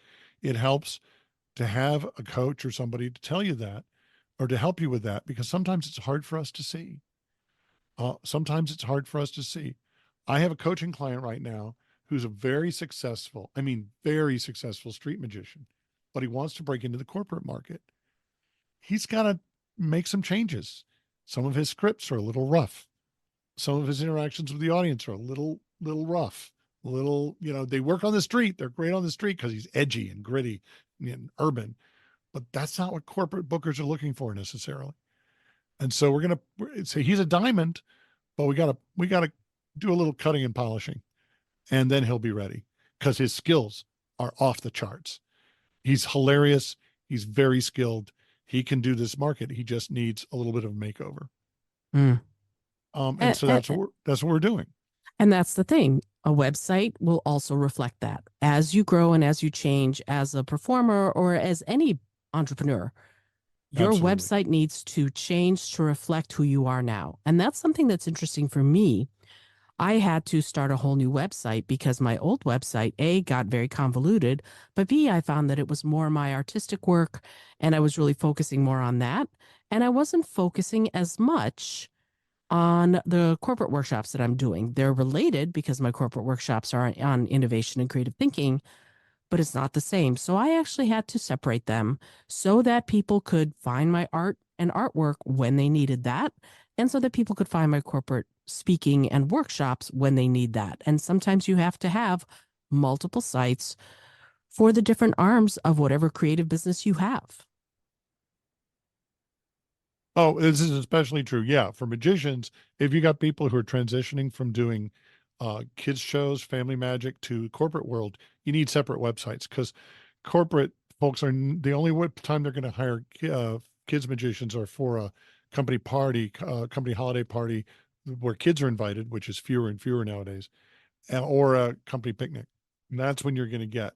it helps to have a coach or somebody to tell you that, or to help you with that, because sometimes it's hard for us to see. Sometimes it's hard for us to see. I have a coaching client right now who's a very successful street magician, but he wants to break into the corporate market. He's got to make some changes. Some of his scripts are a little rough. Some of his interactions with the audience are a little rough. They work on the street. They're great on the street because he's edgy and gritty and urban, but that's not what corporate bookers are looking for necessarily. And so we're going to say he's a diamond, but we got to do a little cutting and polishing, and then he'll be ready because his skills are off the charts. He's hilarious. He's very skilled. He can do this market. He just needs a little bit of a makeover. So that's what we're doing. And that's the thing. A website will also reflect that. As you grow and as you change as a performer or as any entrepreneur, your Absolutely. website needs to change to reflect who you are now. And that's something that's interesting for me. I had to start a whole new website because my old website, A, got very convoluted, but B, I found that it was more my artistic work and I was really focusing more on that. And I wasn't focusing as much on the corporate workshops that I'm doing. They're related because my corporate workshops are on innovation and creative thinking, but it's not the same. So I actually had to separate them so that people could find my art and artwork when they needed that, and so that people could find my corporate speaking and workshops when they need that. And sometimes you have to have multiple sites for the different arms of whatever creative business you have. Oh, this is especially true. Yeah. For magicians, if you got people who are transitioning from doing kids shows, family magic to corporate world, you need separate websites because corporate folks are the only time they're going to hire kids magicians are for a company party, company holiday party where kids are invited, which is fewer and fewer nowadays, or a company picnic. And that's when you're going to get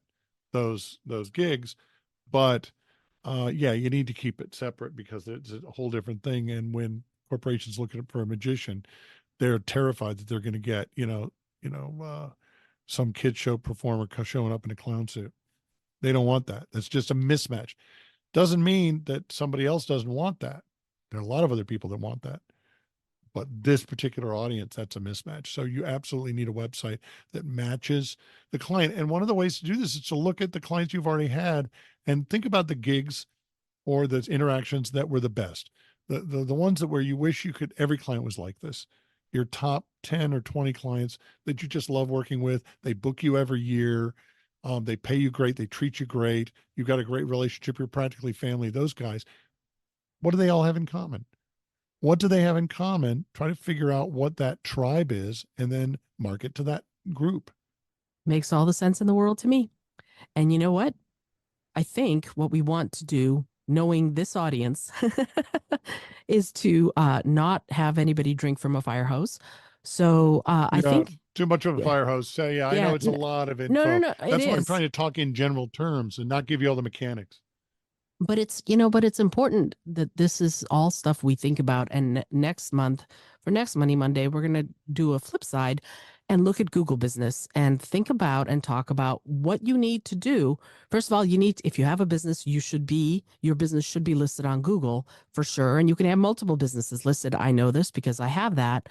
those gigs. But yeah, you need to keep it separate because it's a whole different thing. And when corporations looking for a magician, they're terrified that they're going to get, some kid show performer showing up in a clown suit. They don't want that. That's just a mismatch. Doesn't mean that somebody else doesn't want that. There are a lot of other people that want that. But this particular audience, that's a mismatch. So you absolutely need a website that matches the client. And one of the ways to do this is to look at the clients you've already had and think about the gigs or the interactions that were the best. The ones that where you wish you could, every client was like this. Your top 10 or 20 clients that you just love working with. They book you every year. They pay you great. They treat you great. You've got a great relationship. You're practically family. Those guys, what do they all have in common? What do they have in common? Try to figure out what that tribe is and then market to that group. Makes all the sense in the world to me. And you know what? I think what we want to do, knowing this audience, is to not have anybody drink from a fire hose. So I think too much of a yeah, fire hose. So yeah, I know it's a lot of no, info. it That's why I'm is. trying to talk in general terms and not give you all the mechanics. But it's, but it's important that this is all stuff we think about. And next month, for next Money Monday, we're going to do a flip side and look at Google business and think about and talk about what you need to do. First of all, if you have a business, your business should be listed on Google for sure. And you can have multiple businesses listed. I know this because I have that.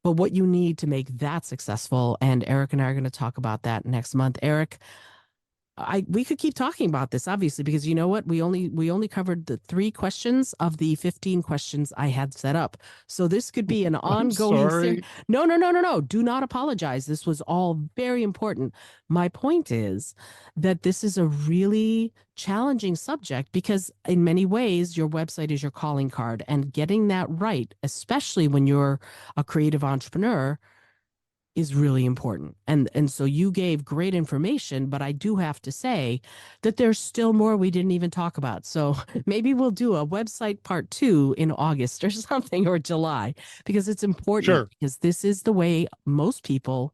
But what you need to make that successful. And Eric and I are going to talk about that next month. Eric, we could keep talking about this, obviously, because you know what? We only covered the 3 questions of the 15 questions I had set up. So this could be an ongoing series. No. Do not apologize. This was all very important. My point is that this is a really challenging subject because in many ways, your website is your calling card, and getting that right, especially when you're a creative entrepreneur, is really important. And so you gave great information, but I do have to say that there's still more we didn't even talk about. So maybe we'll do a website part 2 in August or something, or July, because it's important. Sure. Because this is the way most people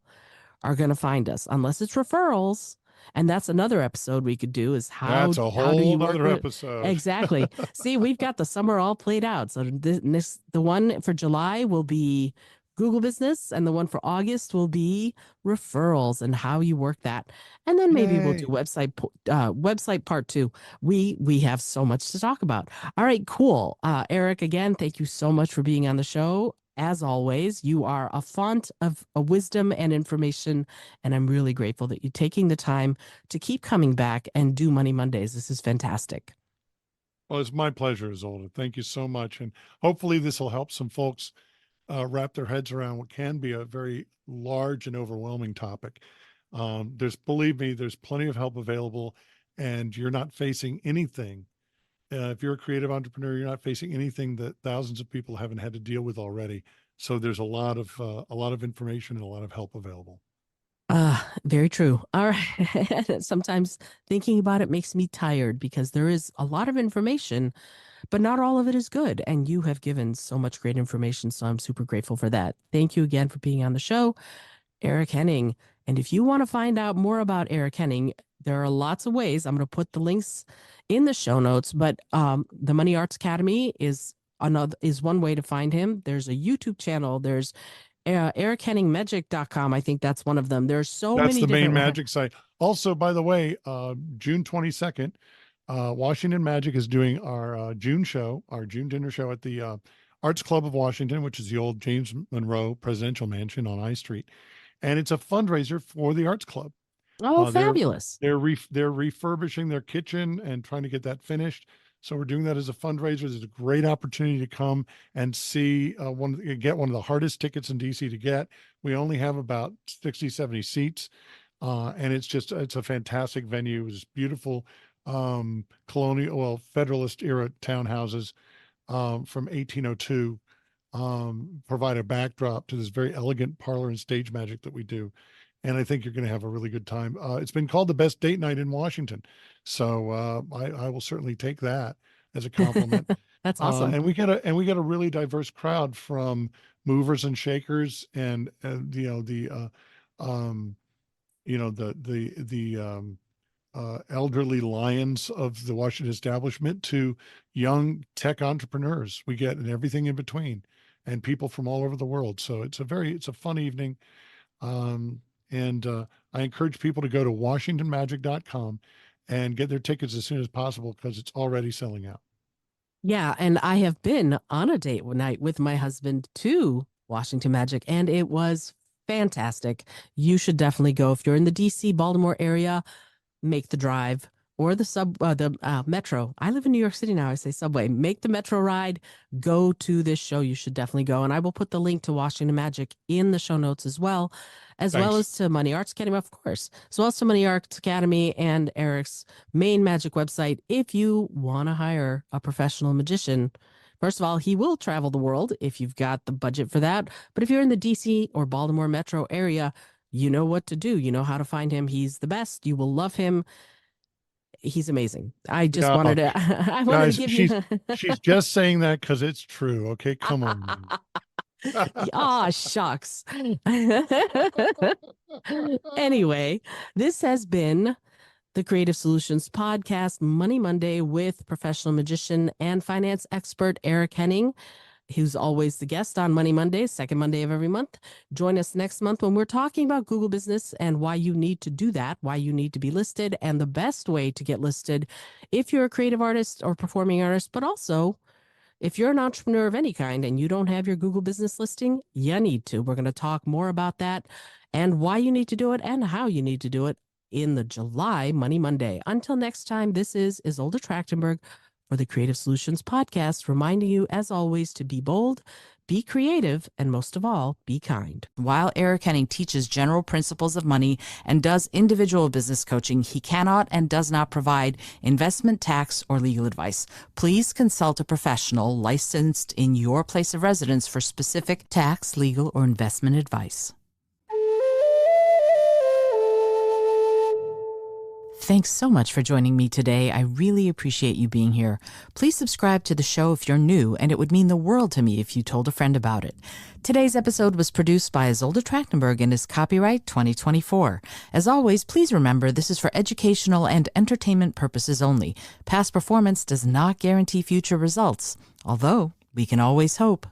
are going to find us, unless it's referrals. And that's another episode we could do, is That's a how do you whole work other with episode. exactly. See, we've got the summer all played out. So the one for July will be Google business, and the one for August will be referrals and how you work that. And then maybe we'll do website part 2. We have so much to talk about. All right, cool. Eric, again, thank you so much for being on the show. As always, you are a font of wisdom and information, and I'm really grateful that you're taking the time to keep coming back and do Money Mondays. This is fantastic. Well, it's my pleasure, Izolda. Thank you so much. And hopefully this will help some folks wrap their heads around what can be a very large and overwhelming topic. Believe me, there's plenty of help available, and you're not facing anything. If you're a creative entrepreneur, you're not facing anything that thousands of people haven't had to deal with already. So there's a lot of information and a lot of help available. Very true. All right. Sometimes thinking about it makes me tired because there is a lot of information, but not all of it is good. And you have given so much great information. So I'm super grateful for that. Thank you again for being on the show, Eric Henning. And if you want to find out more about Eric Henning, there are lots of ways. I'm going to put the links in the show notes, but the Money Arts Academy is one way to find him. There's a YouTube channel. There's EricHenningMagic.com. I think that's one of them. There's so That's many the main different magic site. Also, by the way, June 22nd, Washington Magic is doing our June dinner show at the Arts Club of Washington, which is the old James Monroe Presidential Mansion on I Street. And it's a fundraiser for the Arts Club. Oh, fabulous. They're refurbishing their kitchen and trying to get that finished. So we're doing that as a fundraiser. It's a great opportunity to come and see get one of the hardest tickets in DC to get. We only have about 60, 70 seats. And it's a fantastic venue. It's beautiful Federalist era townhouses from 1802 provide a backdrop to this very elegant parlor and stage magic that we do. And I think you're going to have a really good time. It's been called the best date night in Washington. So I will certainly take that as a compliment. That's awesome. And we get a really diverse crowd, from movers and shakers and elderly lions of the Washington establishment to young tech entrepreneurs. We get and everything in between, and people from all over the world. So it's a fun evening. And I encourage people to go to washingtonmagic.com and get their tickets as soon as possible because it's already selling out. Yeah, and I have been on a date night with my husband to Washington Magic, and it was fantastic. You should definitely go if you're in the DC, Baltimore area. Make the drive or the metro. I live in New York City now. I say subway. Make the metro ride. Go to this show. You should definitely go. And I will put the link to Washington Magic in the show notes as well Thanks. as to Money Arts Academy, of course, as well as to Money Arts Academy and Eric's main magic website. If you want to hire a professional magician, first of all, he will travel the world if you've got the budget for that. But if you're in the DC or Baltimore metro area, you know what to do. You know how to find him. He's the best. You will love him. He's amazing. I just No, wanted to, I wanted guys, to give you. she's just saying that because it's true. Okay, come on. Aw, shucks. Anyway, this has been the Creative Solutions Podcast, Money Monday, with professional magician and finance expert Eric Henning, who's always the guest on Money Mondays, second Monday of every month. Join us next month when we're talking about Google Business and why you need to do that, why you need to be listed, and the best way to get listed if you're a creative artist or performing artist, but also if you're an entrepreneur of any kind and you don't have your Google Business listing, you need to. We're going to talk more about that and why you need to do it and how you need to do it in the July Money Monday. Until next time, this is Izolda Trachtenberg for the Creative Solutions Podcast, reminding you, as always, to be bold, be creative, and most of all, be kind. While Eric Henning teaches general principles of money and does individual business coaching, he cannot and does not provide investment, tax, or legal advice. Please consult a professional licensed in your place of residence for specific tax, legal, or investment advice. Thanks so much for joining me today. I really appreciate you being here. Please subscribe to the show if you're new, and it would mean the world to me if you told a friend about it. Today's episode was produced by Izolda Trachtenberg and is copyright 2024. As always, please remember this is for educational and entertainment purposes only. Past performance does not guarantee future results, although we can always hope.